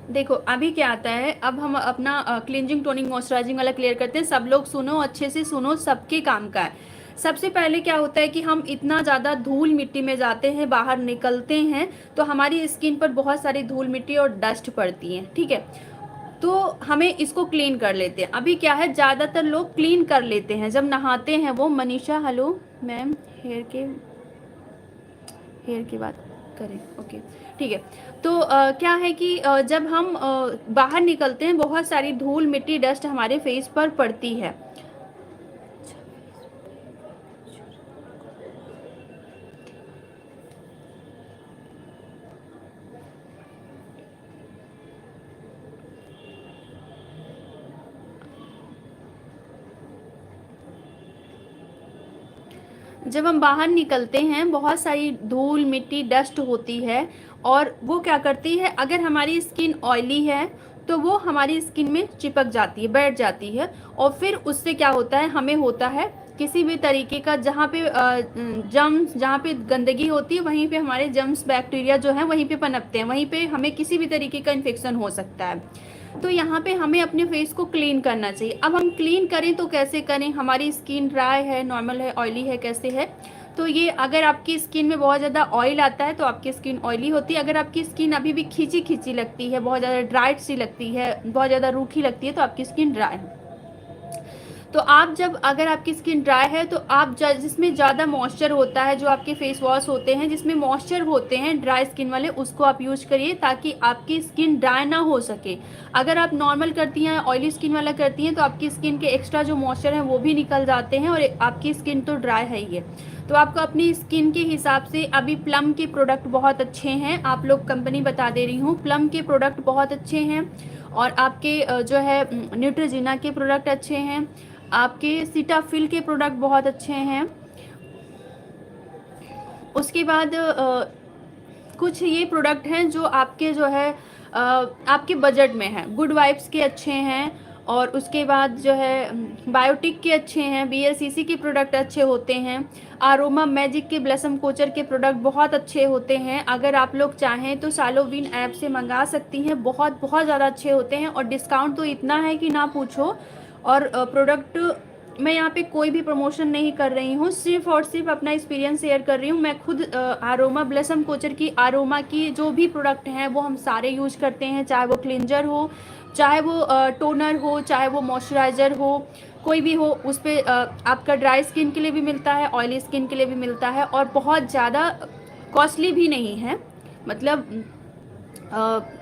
देखो अभी क्या आता है, अब हम अपना क्लींजिंग टोनिंग मॉइस्चराइजिंग वाला क्लियर करते हैं। सब लोग सुनो, अच्छे से सुनो, सबके काम का है। सबसे पहले क्या होता है कि हम इतना ज़्यादा धूल मिट्टी में जाते हैं, बाहर निकलते हैं तो हमारी स्किन पर बहुत सारी धूल मिट्टी और डस्ट पड़ती है, ठीक है। तो हमें इसको क्लीन कर लेते हैं। अभी क्या है, ज़्यादातर लोग क्लीन कर लेते हैं जब नहाते हैं। वो मनीषा, हेलो मैम, हेयर की बात करें, ओके ठीक है। तो क्या है कि जब हम बाहर निकलते हैं बहुत सारी धूल मिट्टी डस्ट हमारे फेस पर पड़ती है। जब हम बाहर निकलते हैं बहुत सारी धूल मिट्टी डस्ट होती है और वो क्या करती है, अगर हमारी स्किन ऑयली है तो वो हमारी स्किन में चिपक जाती है, बैठ जाती है। और फिर उससे क्या होता है, हमें होता है किसी भी तरीके का, जहाँ पे जम्स, जहाँ पे गंदगी होती है वहीं पे हमारे जम्स बैक्टीरिया जो हैं वहीं पे पनपते हैं, वहीं पे हमें किसी भी तरीके का इन्फेक्शन हो सकता है। तो यहाँ पे हमें अपने फेस को क्लीन करना चाहिए। अब हम क्लीन करें तो कैसे करें, हमारी स्किन ड्राई है, नॉर्मल है, ऑयली है, कैसे है? तो ये अगर आपकी स्किन में बहुत ज़्यादा ऑयल आता है तो आपकी स्किन ऑयली होती है। अगर आपकी स्किन अभी भी खींची खींची लगती है, बहुत ज़्यादा ड्राइड सी लगती है, बहुत ज़्यादा रूखी लगती है, तो आपकी स्किन ड्राई है। तो आप जब, अगर आपकी स्किन ड्राई है तो आप जिसमें ज़्यादा मॉइस्चर होता है, जो आपके फेस वॉश होते हैं जिसमें मॉइस्चर होते हैं ड्राई स्किन वाले, उसको आप यूज करिए ताकि आपकी स्किन ड्राई ना हो सके। अगर आप नॉर्मल करती हैं, ऑयली स्किन वाला करती हैं, तो आपकी स्किन के एक्स्ट्रा जो मॉइस्चर हैं वो भी निकल जाते हैं और आपकी स्किन तो ड्राई है ही है। तो आपको अपनी स्किन के हिसाब से, अभी प्लम के प्रोडक्ट बहुत अच्छे हैं, आप लोग कंपनी बता दे रही हूँ, प्लम के प्रोडक्ट बहुत अच्छे हैं। और आपके जो है न्यूट्रोजिना के प्रोडक्ट अच्छे हैं, आपके सीटाफिल के प्रोडक्ट बहुत अच्छे हैं। उसके बाद कुछ ये प्रोडक्ट हैं जो आपके जो है आपके बजट में है। गुड वाइब्स के अच्छे हैं और उसके बाद जो है बायोटिक के अच्छे हैं, BLCC के प्रोडक्ट अच्छे होते हैं। आरोमा मैजिक के ब्लसम कोचर के प्रोडक्ट बहुत अच्छे होते हैं। अगर आप लोग चाहें तो सालोविन ऐप से मंगा सकती हैं, बहुत ज़्यादा अच्छे होते हैं और डिस्काउंट तो इतना है कि ना पूछो। और प्रोडक्ट मैं यहाँ पे कोई भी प्रमोशन नहीं कर रही हूँ, सिर्फ़ और सिर्फ अपना एक्सपीरियंस शेयर कर रही हूँ। मैं खुद अरोमा ब्लॉसम कोचर की अरोमा की जो भी प्रोडक्ट हैं वो हम सारे यूज़ करते हैं, चाहे वो क्लिंजर हो, चाहे वो टोनर हो, चाहे वो मॉइस्चराइज़र हो, कोई भी हो। उस पे आपका ड्राई स्किन के लिए भी मिलता है, ऑयली स्किन के लिए भी मिलता है, और बहुत ज़्यादा कॉस्टली भी नहीं है। मतलब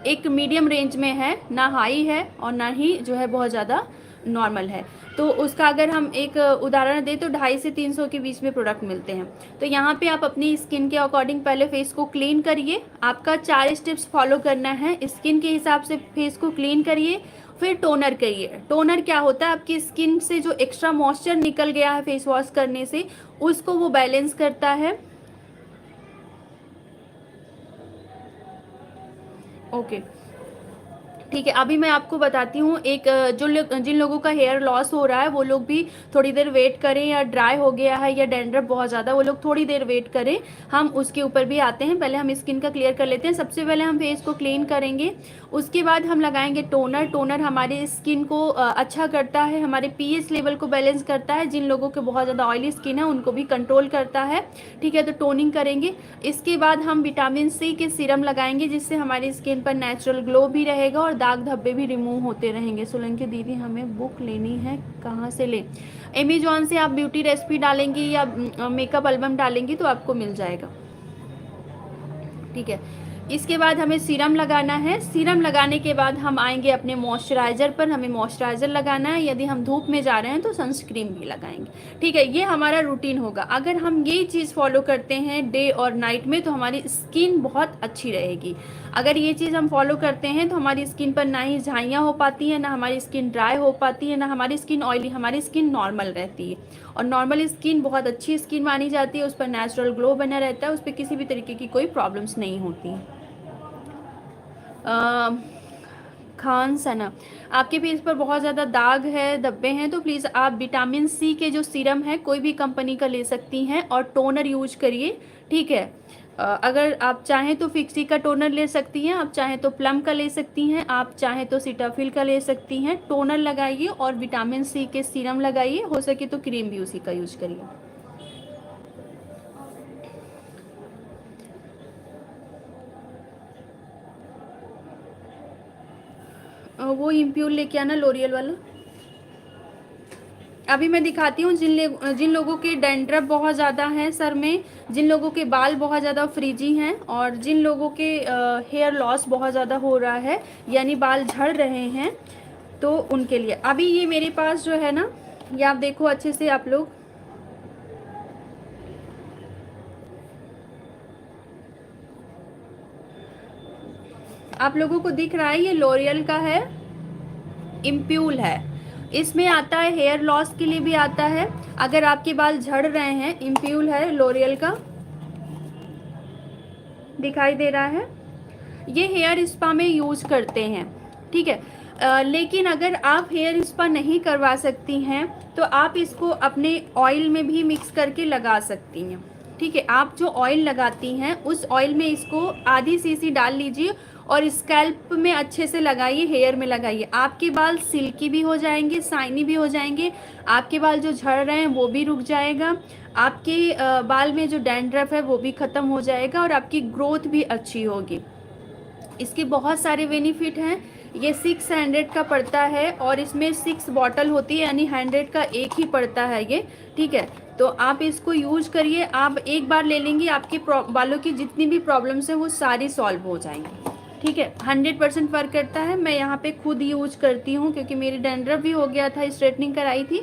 एक मीडियम रेंज में है, ना हाई है और ना ही जो है बहुत ज़्यादा नॉर्मल है। तो उसका अगर हम एक उदाहरण दें तो 250 से 300 के बीच में प्रोडक्ट मिलते हैं। तो यहाँ पे आप अपनी स्किन के अकॉर्डिंग पहले फेस को क्लीन करिए। आपका 4 स्टेप्स फॉलो करना है। स्किन के हिसाब से फेस को क्लीन करिए, फिर टोनर करिए। टोनर क्या होता है, आपकी स्किन से जो एक्स्ट्रा मॉइस्चर निकल गया है फेस वॉश करने से, उसको वो बैलेंस करता है। ओके, ठीक है। अभी मैं आपको बताती हूँ एक जिन लोगों का हेयर लॉस हो रहा है वो लोग भी थोड़ी देर वेट करें, या ड्राई हो गया है या डैंड्रफ बहुत ज़्यादा, वो लोग थोड़ी देर वेट करें। हम उसके ऊपर भी आते हैं। पहले हम स्किन का क्लियर कर लेते हैं। सबसे पहले हम फेस को क्लीन करेंगे, उसके बाद हम लगाएंगे टोनर। टोनर हमारे स्किन को अच्छा करता है, हमारे पीएच लेवल को बैलेंस करता है। जिन लोगों के बहुत ज़्यादा ऑयली स्किन है उनको भी कंट्रोल करता है, ठीक है। तो टोनिंग करेंगे। इसके बाद हम विटामिन सी के सीरम लगाएंगे, जिससे हमारी स्किन पर नेचुरल ग्लो भी रहेगा और दाग धब्बे भी रिमूव होते रहेंगे। सोलंकी दीदी, हमें बुक लेनी है, कहाँ से ले? अमेजॉन से आप ब्यूटी रेसिपी डालेंगी या मेकअप एल्बम डालेंगी तो आपको मिल जाएगा, ठीक है। इसके बाद हमें सीरम लगाना है। सीरम लगाने के बाद हम आएंगे अपने मॉइस्चराइज़र पर। हमें मॉइस्चराइज़र लगाना है। यदि हम धूप में जा रहे हैं तो सनस्क्रीन भी लगाएंगे, ठीक है। ये हमारा रूटीन होगा। अगर हम ये चीज़ फॉलो करते हैं डे और नाइट में तो हमारी स्किन बहुत अच्छी रहेगी। अगर ये चीज़ हम फॉलो करते हैं तो हमारी स्किन पर ना ही झाइयाँ हो पाती हैं, ना हमारी स्किन ड्राई हो पाती है, ना हमारी स्किन ऑयली, हमारी स्किन नॉर्मल रहती है। और नॉर्मल स्किन बहुत अच्छी स्किन मानी जाती है, उस पर नेचुरल ग्लो बना रहता है, उस पर किसी भी तरीके की कोई प्रॉब्लम्स नहीं होती हैं। खान सना, आपके फेस पर बहुत ज़्यादा दाग है, धब्बे हैं, तो प्लीज़ आप विटामिन सी के जो सीरम है कोई भी कंपनी का ले सकती हैं और टोनर यूज करिए, ठीक है। अगर आप चाहें तो फिक्सी का टोनर ले सकती हैं, आप चाहें तो प्लम का ले सकती हैं, आप चाहें तो सीटाफिल का ले सकती हैं। टोनर लगाइए और विटामिन सी के सीरम लगाइए, हो सके तो क्रीम भी उसी का यूज करिए। वो इम्प्यूल लेके आना, लोरियल वाला। अभी मैं दिखाती हूँ जिन लोगों के डैंड्रफ बहुत ज़्यादा है सर में, जिन लोगों के बाल बहुत ज़्यादा फ्रीजी हैं, और जिन लोगों के हेयर लॉस बहुत ज़्यादा हो रहा है, यानी बाल झड़ रहे हैं, तो उनके लिए अभी ये मेरे पास जो है ना, ये आप देखो अच्छे से आप लोग, आप लोगों को दिख रहा है, ये लोरियल का है, इम्प्यूल है। इसमें आता है हेयर लॉस के लिए भी आता है। अगर आपके बाल झड़ रहे हैं, इम्प्यूल है लोरियल का, दिखाई दे रहा है। ये हेयर स्पा में यूज़ करते हैं, ठीक है। लेकिन अगर आप हेयर स्पा नहीं करवा सकती हैं तो आप इसको अपने ऑयल में भी मिक्स करके लगा सकती हैं, ठीक है। आप जो ऑयल लगाती हैं उस ऑयल में इसको आधी सीसी डाल लीजिए और स्कैल्प में अच्छे से लगाइए, हेयर में लगाइए। आपके बाल सिल्की भी हो जाएंगे, शाइनी भी हो जाएंगे, आपके बाल जो झड़ रहे हैं वो भी रुक जाएगा, आपके बाल में जो डैंड्रफ है वो भी ख़त्म हो जाएगा और आपकी ग्रोथ भी अच्छी होगी। इसके बहुत सारे बेनिफिट हैं। ये 600 का पड़ता है और इसमें 6 बॉटल होती है, यानी 100 का एक ही पड़ता है ये, ठीक है। तो आप इसको यूज करिए। आप एक बार ले लेंगी, आपके बालों की जितनी भी प्रॉब्लम्स हैं वो सारी सॉल्व हो जाएंगी, ठीक है। 100% वर्क करता है। मैं यहाँ पे खुद यूज करती हूँ क्योंकि मेरी डैंड्रफ भी हो गया था, स्ट्रेटनिंग कराई थी,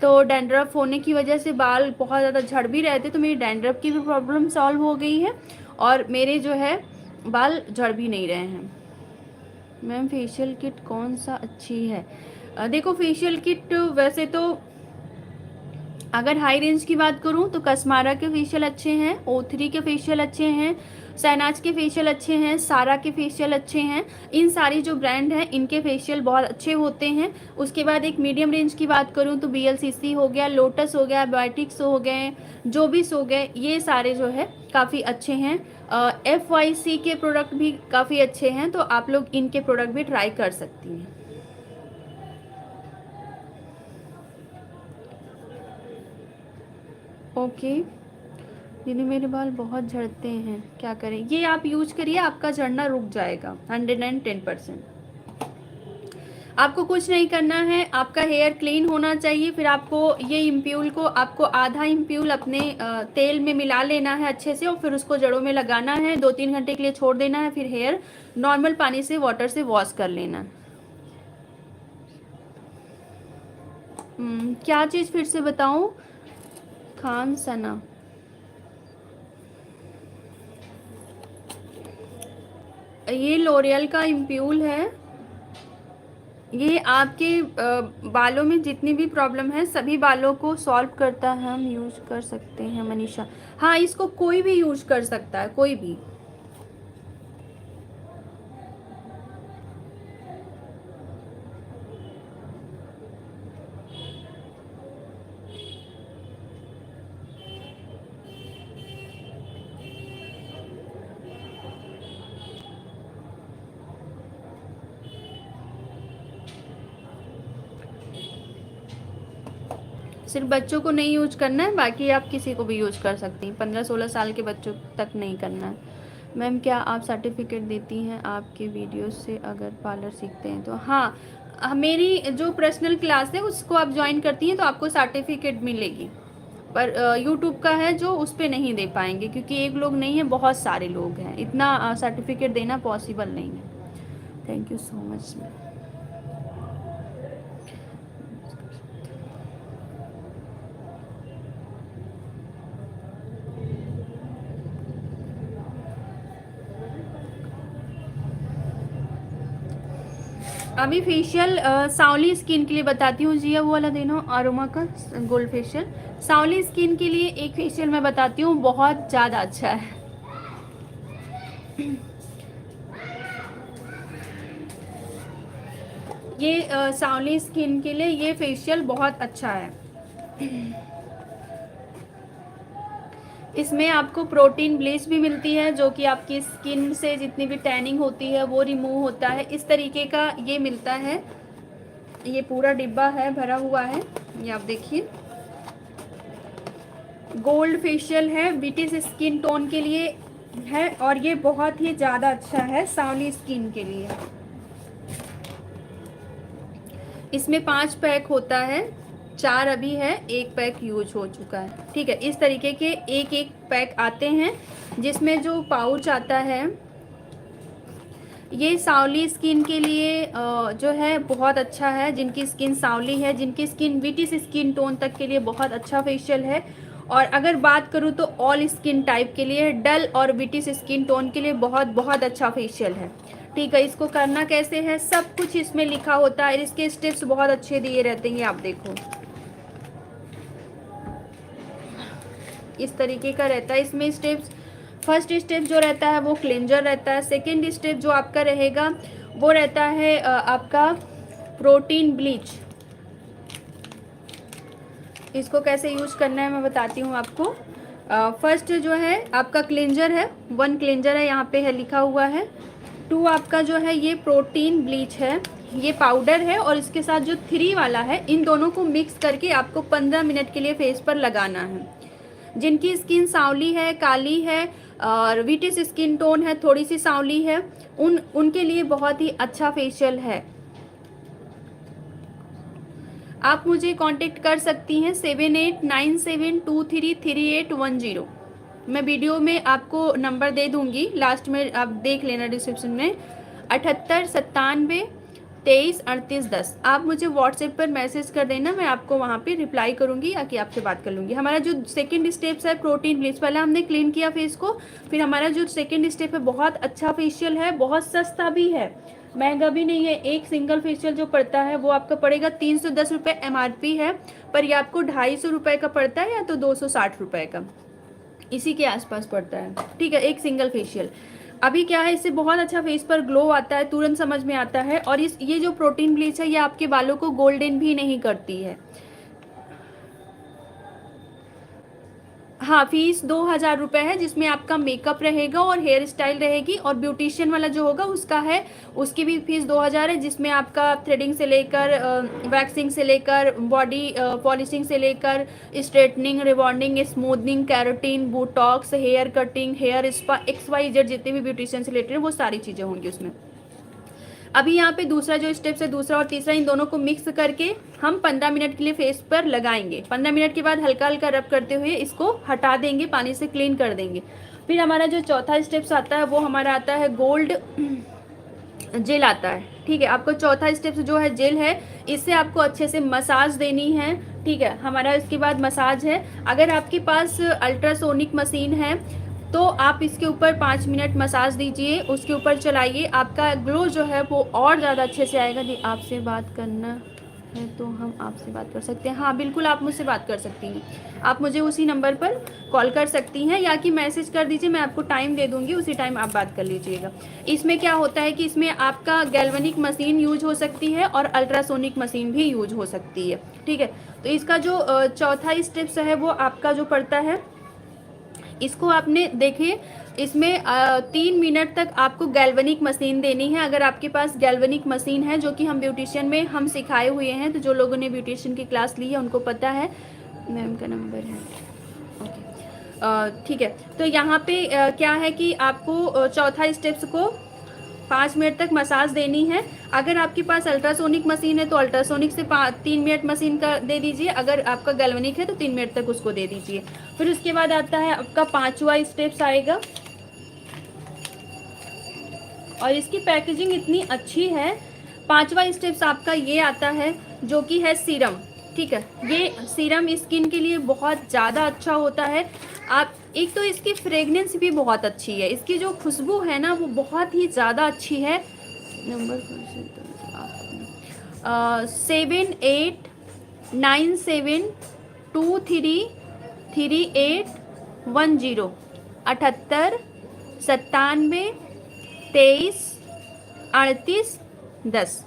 तो डैंड्रफ होने की वजह से बाल बहुत ज़्यादा झड़ भी रहे थे, तो मेरी डैंड्रफ की भी प्रॉब्लम सॉल्व हो गई है और मेरे जो है बाल झड़ भी नहीं रहे हैं। मैम फेशियल किट कौन सा अच्छी है? देखो फेशियल किट वैसे तो अगर हाई रेंज की बात करूं तो कस्मारा के फेशियल अच्छे हैं, O3 के फेशियल अच्छे हैं, शहनाज के फेशियल अच्छे हैं, सारा के फेशियल अच्छे हैं। इन सारी जो ब्रांड हैं इनके फेशियल बहुत अच्छे होते हैं। उसके बाद एक मीडियम रेंज की बात करूं तो BLCC हो गया, लोटस हो गया, बायोटिक्स हो गए, जोबिस हो गए, ये सारे जो है काफ़ी अच्छे हैं। FYC के प्रोडक्ट भी काफ़ी अच्छे हैं, तो आप लोग इनके प्रोडक्ट भी ट्राई कर सकती हैं। ओके दीदी, मेरे बाल बहुत झड़ते हैं, क्या करें? ये आप यूज करिए, आपका झड़ना रुक जाएगा 110%। आपको कुछ नहीं करना है, आपका हेयर क्लीन होना चाहिए। फिर आपको ये इम्प्यूल को, आपको आधा इम्प्यूल अपने तेल में मिला लेना है अच्छे से, और फिर उसको जड़ों में लगाना है, 2-3 घंटे के लिए छोड़ देना है। फिर हेयर नॉर्मल पानी से, वाटर से वॉश कर लेना। क्या चीज़ फिर से बताऊं? खान सना, ये लोरियल का इम्प्यूल है। ये आपके बालों में जितनी भी प्रॉब्लम है सभी बालों को सॉल्व करता है। हम यूज कर सकते हैं मनीषा? हाँ, इसको कोई भी यूज कर सकता है, कोई भी। सिर्फ बच्चों को नहीं यूज करना है, बाकी आप किसी को भी यूज कर सकती हैं। 15-16 साल के बच्चों तक नहीं करना है। मैम, क्या आप सर्टिफिकेट देती हैं आपके वीडियोस से अगर पार्लर सीखते हैं तो? हाँ, मेरी जो पर्सनल क्लास है उसको आप ज्वाइन करती हैं तो आपको सर्टिफिकेट मिलेगी। पर यूट्यूब का है जो, उस पर नहीं दे पाएंगे, क्योंकि एक लोग नहीं है, बहुत सारे लोग हैं, इतना सर्टिफिकेट देना पॉसिबल नहीं है। Thank you so much ma'am. अभी फेशियल सांवली स्किन के लिए बताती हूँ जिया, वो वाला देना अरोमा का गोल्ड फेशियल। सांवली स्किन के लिए एक फेशियल मैं बताती हूँ, बहुत ज़्यादा अच्छा है। ये सांवली स्किन के लिए ये फेशियल बहुत अच्छा है। इसमें आपको प्रोटीन ब्लीच भी मिलती है, जो कि आपकी स्किन से जितनी भी टैनिंग होती है वो रिमूव होता है। इस तरीके का ये मिलता है। ये पूरा डिब्बा है, भरा हुआ है, ये आप देखिए। गोल्ड फेशियल है, ब्रिटिश स्किन टोन के लिए है, और ये बहुत ही ज़्यादा अच्छा है सांवली स्किन के लिए। इसमें 5 पैक होता है, 4 अभी है, 1 पैक यूज हो चुका है। ठीक है, इस तरीके के एक पैक आते हैं, जिसमें जो पाउच आता है ये सांवली स्किन के लिए जो है बहुत अच्छा है। जिनकी स्किन सांवली है, जिनकी स्किन ब्रिटिश स्किन टोन तक के लिए बहुत अच्छा फेशियल है। और अगर बात करूँ तो ऑल स्किन टाइप के लिए, डल और ब्रिटिश स्किन टोन के लिए बहुत बहुत अच्छा फेशियल है। ठीक है, इसको करना कैसे है सब कुछ इसमें लिखा होता है, इसके स्टेप्स बहुत अच्छे दिए रहते हैं। आप देखो, इस तरीके का रहता है इसमें स्टेप्स। फर्स्ट स्टेप जो रहता है वो क्लेंजर रहता है। सेकेंड स्टेप जो आपका रहेगा वो रहता है आपका प्रोटीन ब्लीच। इसको कैसे यूज करना है मैं बताती हूँ आपको। फर्स्ट जो है आपका क्लेंजर है, 1 क्लेंजर है, यहाँ पे है लिखा हुआ है। 2 आपका जो है ये प्रोटीन ब्लीच है, ये पाउडर है, और इसके साथ जो 3 वाला है, इन दोनों को मिक्स करके आपको 15 मिनट के लिए फेस पर लगाना है। जिनकी स्किन सांवली है, काली है और ब्रिटिश स्किन टोन है, थोड़ी सी सांवली है, उनके लिए बहुत ही अच्छा फेशियल है। आप मुझे कांटेक्ट कर सकती हैं 7897233810। मैं वीडियो में आपको नंबर दे दूंगी, लास्ट में आप देख लेना डिस्क्रिप्शन में। 7897233810। आप मुझे व्हाट्सएप पर मैसेज कर देना, मैं आपको वहाँ पे रिप्लाई करूँगी, आके आपसे बात कर लूँगी। हमारा जो सेकंड स्टेप्स है प्रोटीन ब्लीच, पहले हमने क्लीन किया फेस को, फिर हमारा जो सेकंड स्टेप है बहुत अच्छा फेशियल है, बहुत सस्ता भी है, महंगा भी नहीं है। एक सिंगल फेशियल जो पड़ता है वो आपका पड़ेगा 310 रुपये MRP है, पर ये आपको 250 रुपये का पड़ता है, या तो 260 रुपये का, इसी के आसपास पड़ता है। ठीक है, एक सिंगल फेशियल। अभी क्या है, इससे बहुत अच्छा फेस पर ग्लो आता है, तुरंत समझ में आता है। और ये जो प्रोटीन ब्लीच है ये आपके बालों को गोल्डन भी नहीं करती है। हाँ, फ़ीस 2000 रुपये है, जिसमें आपका मेकअप रहेगा और हेयर स्टाइल रहेगी, और ब्यूटिशियन वाला जो होगा उसका है, उसकी भी फ़ीस 2000 है, जिसमें आपका थ्रेडिंग से लेकर वैक्सिंग से लेकर बॉडी पॉलिशिंग से लेकर straightening, rebonding, smoothening, keratin, Botox, hair cutting, hair spa, XYZ जितने भी ब्यूटिशियन से रिलेटेड हैं वो सारी चीज़ें होंगी उसमें। अभी यहाँ पे दूसरा जो स्टेप्स है, दूसरा और तीसरा, इन दोनों को मिक्स करके हम 15 मिनट के लिए फेस पर लगाएंगे। 15 मिनट के बाद हल्का हल्का रब करते हुए इसको हटा देंगे, पानी से क्लीन कर देंगे। फिर हमारा जो चौथा स्टेप्स आता है वो हमारा आता है गोल्ड जेल आता है। ठीक है, आपको चौथा स्टेप्स जो है जेल है, इससे आपको अच्छे से मसाज देनी है। ठीक है, हमारा इसके बाद मसाज है। अगर आपके पास अल्ट्रासोनिक मशीन है तो आप इसके ऊपर 5 मिनट मसाज दीजिए, उसके ऊपर चलाइए, आपका ग्लो जो है वो और ज़्यादा अच्छे से आएगा। जी, आपसे बात करना है तो हम आपसे बात कर सकते हैं। हाँ बिल्कुल, आप मुझसे बात कर सकती हैं, आप मुझे उसी नंबर पर कॉल कर सकती हैं, या कि मैसेज कर दीजिए, मैं आपको टाइम दे दूँगी, उसी टाइम आप बात कर लीजिएगा। इसमें क्या होता है कि इसमें आपका गैल्वेनिक मशीन यूज हो सकती है और अल्ट्रासोनिक मशीन भी यूज हो सकती है। ठीक है, तो इसका जो चौथा स्टेप्स है वो आपका जो पड़ता है, इसको आपने देखिए, इसमें 3 मिनट तक आपको गैल्वेनिक मशीन देनी है। अगर आपके पास गैल्वेनिक मशीन है, जो कि हम ब्यूटिशियन में हम सिखाए हुए हैं, तो जो लोगों ने ब्यूटिशियन की क्लास ली है उनको पता है। मैम का नंबर है, ओके, ठीक है। तो यहाँ पे क्या है कि आपको चौथा स्टेप्स को 5 मिनट तक मसाज देनी है। अगर आपके पास अल्ट्रासोनिक मशीन है तो अल्ट्रासोनिक से 3 मिनट मशीन का दे दीजिए, अगर आपका गैल्वेनिक है तो 3 मिनट तक उसको दे दीजिए। फिर उसके बाद आता है आपका 5वां स्टेप्स आएगा, और इसकी पैकेजिंग इतनी अच्छी है। 5वां स्टेप्स आपका ये आता है जो कि है सीरम। ठीक है, ये सीरम स्किन के लिए बहुत ज़्यादा अच्छा होता है। आप एक तो इसकी फ्रेगनेंस भी बहुत अच्छी है, इसकी जो खुशबू है ना वो बहुत ही ज़्यादा अच्छी है। नंबर 7897233810, 7897233810।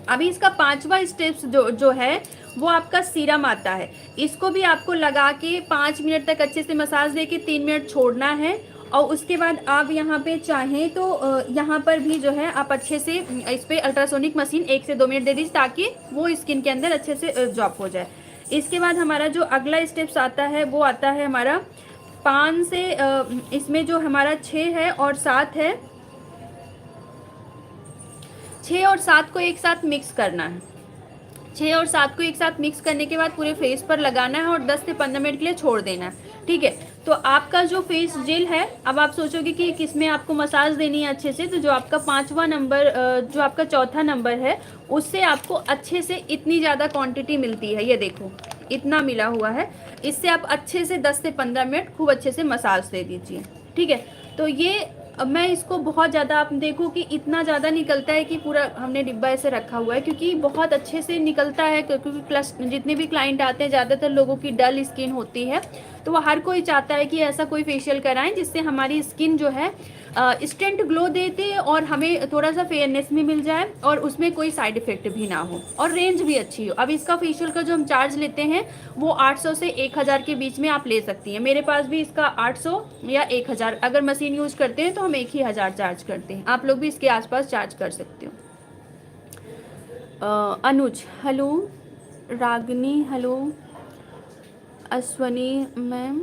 अभी इसका 5वां स्टेप्स जो है वो आपका सीरम आता है। इसको भी आपको लगा के 5 मिनट तक अच्छे से मसाज देके 3 मिनट छोड़ना है, और उसके बाद आप यहाँ पे चाहें तो यहाँ पर भी जो है आप अच्छे से इस पर अल्ट्रासोनिक मशीन 1 से 2 मिनट दे दीजिए, ताकि वो स्किन के अंदर अच्छे से जॉब हो जाए। इसके बाद हमारा जो अगला स्टेप्स आता है वो आता है हमारा 5 से इसमें जो हमारा 6 है और 7 है, 6 और 7 को एक साथ मिक्स करना है। 6 और 7 को एक साथ मिक्स करने के बाद पूरे फेस पर लगाना है और 10 से 15 मिनट के लिए छोड़ देना है। ठीक है, तो आपका जो फेस जेल है, अब आप सोचोगे कि किसमें आपको मसाज देनी है अच्छे से, तो जो आपका 5वां नंबर, जो आपका चौथा नंबर है, उससे आपको अच्छे से इतनी ज़्यादा क्वांटिटी मिलती है। ये देखो इतना मिला हुआ है, इससे आप अच्छे से 10 से 15 मिनट खूब अच्छे से मसाज दे दीजिए। ठीक है, तो ये अब मैं इसको बहुत ज़्यादा, आप देखो कि इतना ज़्यादा निकलता है कि पूरा हमने डिब्बा ऐसे रखा हुआ है, क्योंकि बहुत अच्छे से निकलता है। क्योंकि जितने भी क्लाइंट आते हैं, ज़्यादातर लोगों की डल स्किन होती है, तो वो हर कोई चाहता है कि ऐसा कोई फेशियल कराएं जिससे हमारी स्किन जो है इंस्टेंट ग्लो देते और हमें थोड़ा सा फेयरनेस भी मिल जाए, और उसमें कोई साइड इफ़ेक्ट भी ना हो, और रेंज भी अच्छी हो। अब इसका फेशियल का जो हम चार्ज लेते हैं वो 800 से 1000 के बीच में आप ले सकती हैं। मेरे पास भी इसका 800 या 1000, अगर मशीन यूज़ करते हैं तो हम 1000 चार्ज करते हैं। आप लोग भी इसके आसपास चार्ज कर सकते हो। अनुज हेलो, रागनी हेलो, अश्वनी मैम,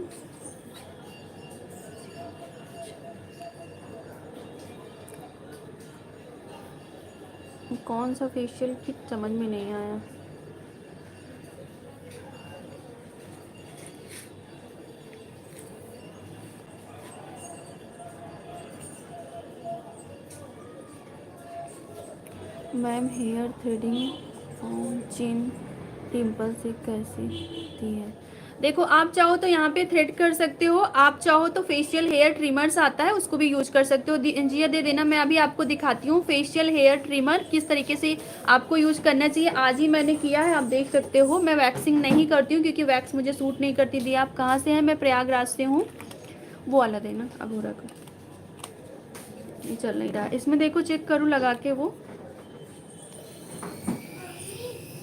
कौन सा फेशियल की समझ में नहीं आया। मैम हेयर थ्रेडिंग चिन पिंपल से कैसे होती है? देखो, आप चाहो तो यहाँ पे थ्रेड कर सकते हो, आप चाहो तो फेशियल हेयर ट्रिमर्स आता है उसको भी यूज़ कर सकते हो। जिया दे देना, मैं अभी आपको दिखाती हूँ फेशियल हेयर ट्रिमर किस तरीके से आपको यूज़ करना चाहिए। आज ही मैंने किया है, आप देख सकते हो। मैं वैक्सिंग नहीं करती हूँ क्योंकि वैक्स मुझे सूट नहीं करती थी। आप कहाँ से हैं? मैं प्रयागराज से हूँ। वो वाला देना, अब हो रहा ये चल नहीं रहा। इसमें देखो, चेक करूँ लगा के वो,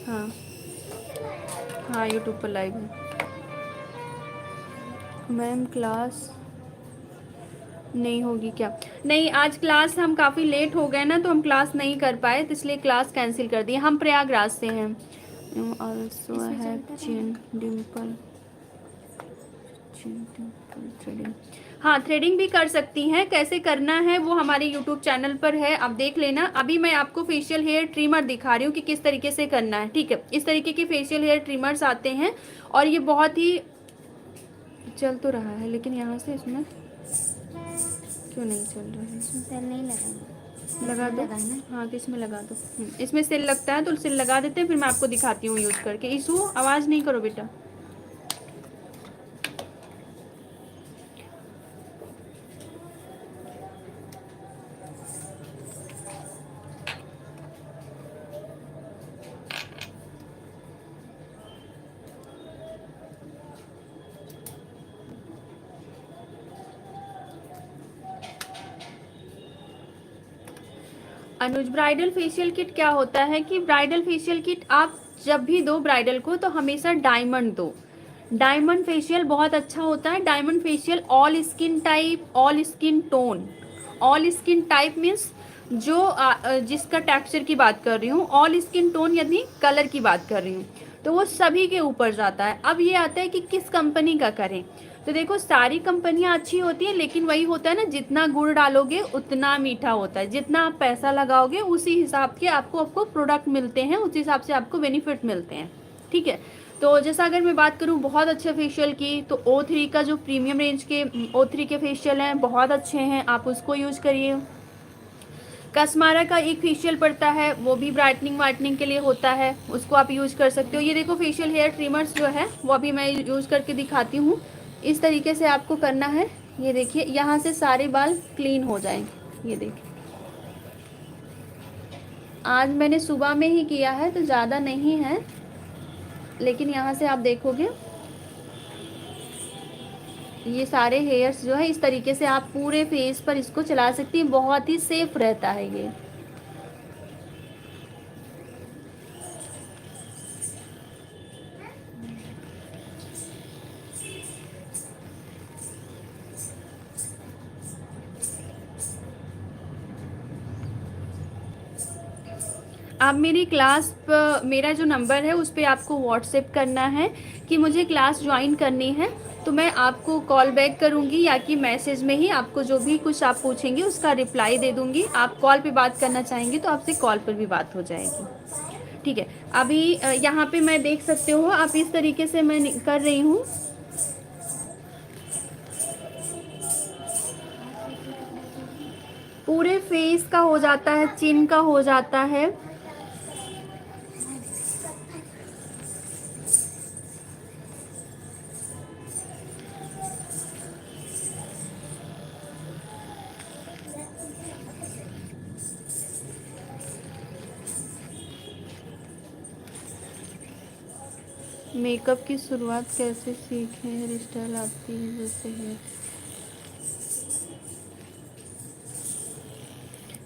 हाँ हाँ यूट्यूब पर लाइव है। मैम क्लास नहीं होगी क्या? नहीं, आज क्लास हम काफ़ी लेट हो गए ना, तो हम क्लास नहीं कर पाए, तो इसलिए क्लास कैंसिल कर दी। हम प्रयागराज से हैं। Also have chin Dimple, threading. हाँ, थ्रेडिंग भी कर सकती हैं। कैसे करना है वो हमारे यूट्यूब चैनल पर है, आप देख लेना। अभी मैं आपको फेशियल हेयर ट्रिमर दिखा रही हूँ कि किस तरीके से करना है, ठीक है। इस तरीके के फेशियल हेयर ट्रिमर्स आते हैं और ये बहुत ही चल तो रहा है, लेकिन यहाँ से इसमें क्यों नहीं चल रहा है? इसमें सेल नहीं लगा, लगा दो। हाँ, तो इसमें लगा दो। इसमें सेल लगता है तो सेल लगा देते हैं, फिर मैं आपको दिखाती हूँ यूज करके। इशू आवाज़ नहीं करो बेटा। अनुज, ब्राइडल फेशियल किट क्या होता है कि ब्राइडल फेशियल किट आप जब भी दो ब्राइडल को तो हमेशा डायमंड दो। डायमंड फेशियल बहुत अच्छा होता है। Diamond facial all skin type, all skin tone. All skin type means जो जिसका टेक्सचर की बात कर रही हूँ। ऑल स्किन टोन यानी कलर की बात कर रही हूँ, तो वो सभी के ऊपर जाता है। अब ये आता है कि किस कंपनी का करें। तो देखो, सारी कंपनियां अच्छी होती हैं, लेकिन वही होता है ना, जितना गुड़ डालोगे उतना मीठा होता है। जितना आप पैसा लगाओगे उसी हिसाब के आपको प्रोडक्ट मिलते हैं, उस हिसाब से आपको बेनिफिट मिलते हैं, ठीक है। तो जैसा अगर मैं बात करूँ बहुत अच्छे फेशियल की, तो O3 का जो प्रीमियम रेंज के O3 के फेशियल हैं बहुत अच्छे हैं, आप उसको यूज़ करिए। कसमारा का एक फेशियल पड़ता है, वो भी ब्राइटनिंग वाइटनिंग के लिए होता है, उसको आप यूज़ कर सकते हो। ये देखो फेशियल हेयर ट्रिमर्स जो है वो अभी मैं यूज़ करके दिखाती हूँ। इस तरीके से आपको करना है। ये देखिए, यहाँ से सारे बाल क्लीन हो जाएंगे। ये देखिए, आज मैंने सुबह में ही किया है तो ज़्यादा नहीं है, लेकिन यहाँ से आप देखोगे ये सारे हेयर्स जो है इस तरीके से आप पूरे फेस पर इसको चला सकती हैं। बहुत ही सेफ रहता है ये। आप मेरी क्लास पर, मेरा जो नंबर है उस पर आपको व्हाट्सएप करना है कि मुझे क्लास ज्वाइन करनी है, तो मैं आपको कॉल बैक करूंगी या कि मैसेज में ही आपको जो भी कुछ आप पूछेंगे उसका रिप्लाई दे दूंगी। आप कॉल पे बात करना चाहेंगे तो आपसे कॉल पर भी बात हो जाएगी, ठीक है। अभी यहाँ पे मैं देख सकते हो आप इस तरीके से मैं कर रही हूँ। पूरे फेस का हो जाता है, चिन का हो जाता है। मेकअप की शुरुआत कैसे सीखें? हेयर स्टाइल आती है जैसे है,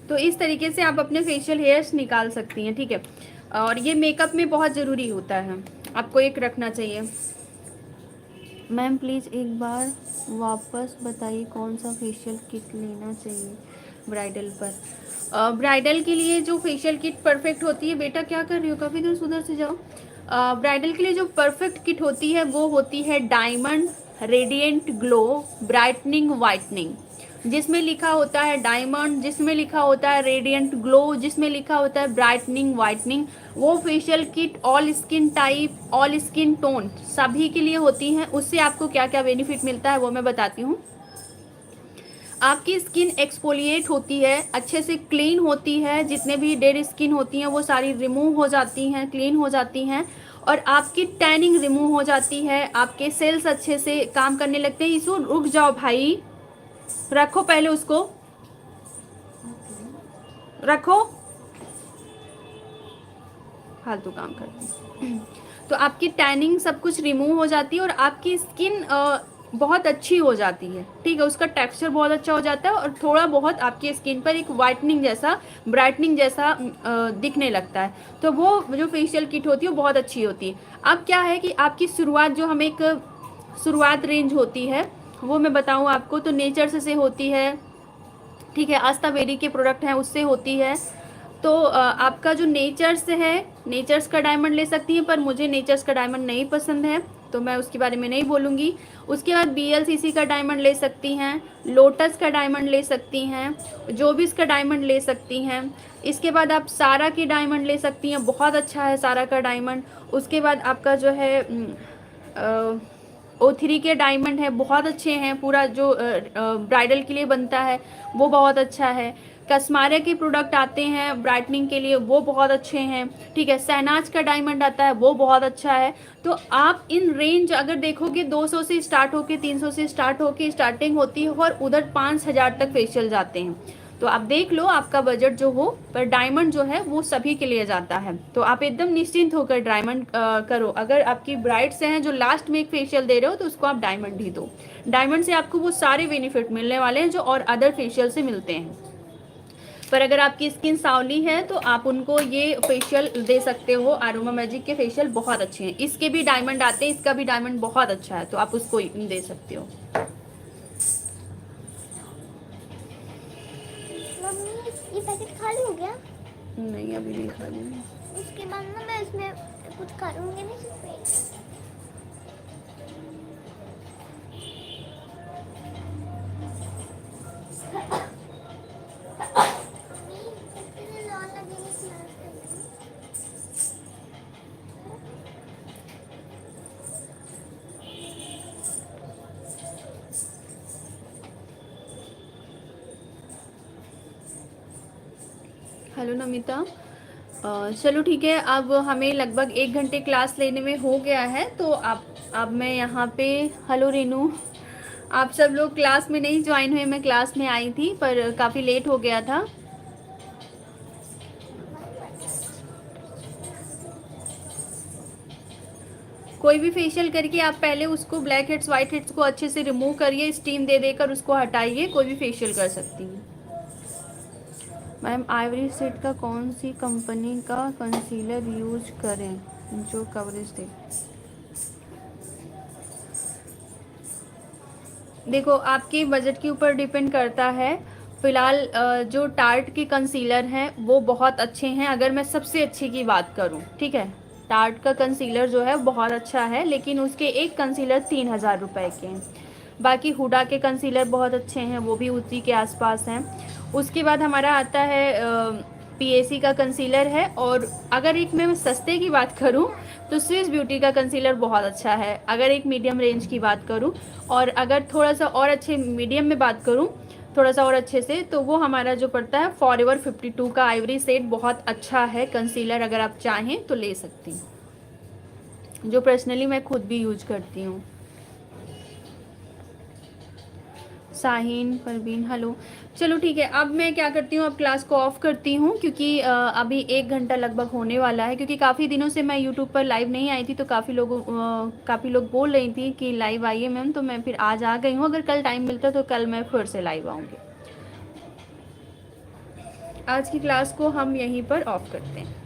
तो इस तरीके से आप अपने फेशियल हेयर्स निकाल सकती हैं, ठीक है। और ये मेकअप में बहुत ज़रूरी होता है, आपको एक रखना चाहिए। मैम प्लीज़ एक बार वापस बताइए कौन सा फेशियल किट लेना चाहिए ब्राइडल पर। ब्राइडल के लिए जो फेशियल किट परफेक्ट होती है, बेटा क्या कर रही हो, काफ़ी दूर सुधर से जाओ। ब्राइडल के लिए जो परफेक्ट किट होती है वो होती है diamond radiant glow brightening whitening, जिसमें लिखा होता है डायमंड, जिसमें लिखा होता है रेडिएंट ग्लो, जिसमें लिखा होता है ब्राइटनिंग वाइटनिंग। वो facial kit all skin type, all skin tone सभी के लिए होती हैं। उससे आपको क्या क्या बेनिफिट मिलता है वो मैं बताती हूँ। आपकी स्किन एक्सफोलिएट होती है, अच्छे से क्लीन होती है, जितने भी डेड स्किन होती हैं वो सारी रिमूव हो जाती हैं, क्लीन हो जाती हैं, और आपकी टैनिंग रिमूव हो जाती है, आपके सेल्स अच्छे से काम करने लगते हैं। इसको रुक जाओ भाई, रखो पहले उसको, रखो, फालतू काम करती हैं। तो आपकी टैनिंग सब कुछ रिमूव हो जाती है और आपकी स्किन बहुत अच्छी हो जाती है, ठीक है। उसका टेक्सचर बहुत अच्छा हो जाता है और थोड़ा बहुत आपकी स्किन पर एक वाइटनिंग जैसा, ब्राइटनिंग जैसा दिखने लगता है। तो वो जो फेशियल किट होती है वो बहुत अच्छी होती है। अब क्या है कि आपकी शुरुआत जो हम एक शुरुआत रेंज होती है वो मैं बताऊँ आपको तो नेचर्स से होती है, ठीक है, आस्था बेरी के प्रोडक्ट हैं उससे होती है। तो आपका जो नेचर्स है, नेचर्स का डायमंड ले सकती हैं, पर मुझे नेचर्स का डायमंड नहीं पसंद है तो मैं उसके बारे में नहीं बोलूँगी। उसके बाद BLCC का डायमंड ले सकती हैं, लोटस का डायमंड ले सकती हैं, जोबिस का डायमंड ले सकती हैं। इसके बाद आप सारा की डायमंड ले सकती हैं, बहुत अच्छा है सारा का डायमंड। उसके बाद आपका जो है O3 के डायमंड है, बहुत अच्छे हैं, पूरा जो ब्राइडल के लिए बनता है वो बहुत अच्छा है। कस्मारे के प्रोडक्ट आते हैं ब्राइटनिंग के लिए, वो बहुत अच्छे हैं, ठीक है। शहनाज का डायमंड आता है वो बहुत अच्छा है। तो आप इन रेंज अगर देखोगे 200 से स्टार्ट होके 300 से स्टार्ट होके स्टार्टिंग होती है और उधर 5000 तक फेशियल जाते हैं। तो आप देख लो आपका बजट जो हो, पर डायमंड जो है वो सभी के लिए जाता है। तो आप एकदम निश्चिंत होकर डायमंड करो। अगर आपकी ब्राइड्स हैं जो लास्ट में एक फेशियल दे रहे हो तो उसको आप डायमंड ही दो। डायमंड से आपको वो सारे बेनिफिट मिलने वाले हैं जो और अदर फेशियल से मिलते हैं। पर अगर आपकी स्किन सांवली है तो आप उनको ये फेशियल दे सकते हो। अरोमा मैजिक के फेशियल बहुत अच्छे हैं, इसके भी डायमंड आते हैं, इसका भी डायमंड बहुत अच्छा है तो आप उसको दे सकते हो। ये पैकेट खाली हो गया? नहीं अभी नहीं खाली। उसके बाद ना मैं इसमें कुछ करूँगी नहीं सिर्फ हेलो नमिता, चलो ठीक है, अब हमें लगभग 1 घंटे क्लास लेने में हो गया है तो अब मैं यहाँ पे, हेलो रेनू, आप सब लोग क्लास में नहीं ज्वाइन हुए, मैं क्लास में आई थी पर काफ़ी लेट हो गया था। कोई भी फेशियल करके आप पहले उसको ब्लैक हेड्स वाइट हेड्स को अच्छे से रिमूव करिए, स्टीम दे देकर उसको हटाइए, कोई भी फेशियल कर सकती हैं। मैम आइवरी सेट का कौन सी कंपनी का कंसीलर यूज करें जो कवरेज दे? देखो आपके बजट के ऊपर डिपेंड करता है। फ़िलहाल जो टार्ट के कंसीलर हैं वो बहुत अच्छे हैं, अगर मैं सबसे अच्छे की बात करूं, ठीक है। टार्ट का कंसीलर जो है बहुत अच्छा है, लेकिन उसके एक कंसीलर 3000 रुपये के हैं। बाकी हुडा के कंसीलर बहुत अच्छे हैं, वो भी उसी के आसपास हैं। उसके बाद हमारा आता है PAC का कंसीलर है। और अगर एक मैं सस्ते की बात करूं तो स्विस ब्यूटी का कंसीलर बहुत अच्छा है, अगर एक मीडियम रेंज की बात करूं। और अगर थोड़ा सा और अच्छे मीडियम में बात करूं, थोड़ा सा और अच्छे से, तो वो हमारा जो पड़ता है फॉरएवर 52 का आइवरी सेट, बहुत अच्छा है कंसीलर, अगर आप चाहें तो ले सकती हैं, जो पर्सनली मैं खुद भी यूज करती हूँ। साहिन, परवीन, हेलो। चलो ठीक है, अब मैं क्या करती हूँ, अब क्लास को ऑफ करती हूँ क्योंकि अभी 1 घंटा लगभग होने वाला है, क्योंकि काफ़ी दिनों से मैं यूट्यूब पर लाइव नहीं आई थी तो काफ़ी लोग बोल रही थी कि लाइव आइए मैम, तो मैं फिर आज आ गई हूँ। अगर कल टाइम मिलता तो कल मैं फिर से लाइव आऊँगी। आज की क्लास को हम यहीं पर ऑफ करते हैं।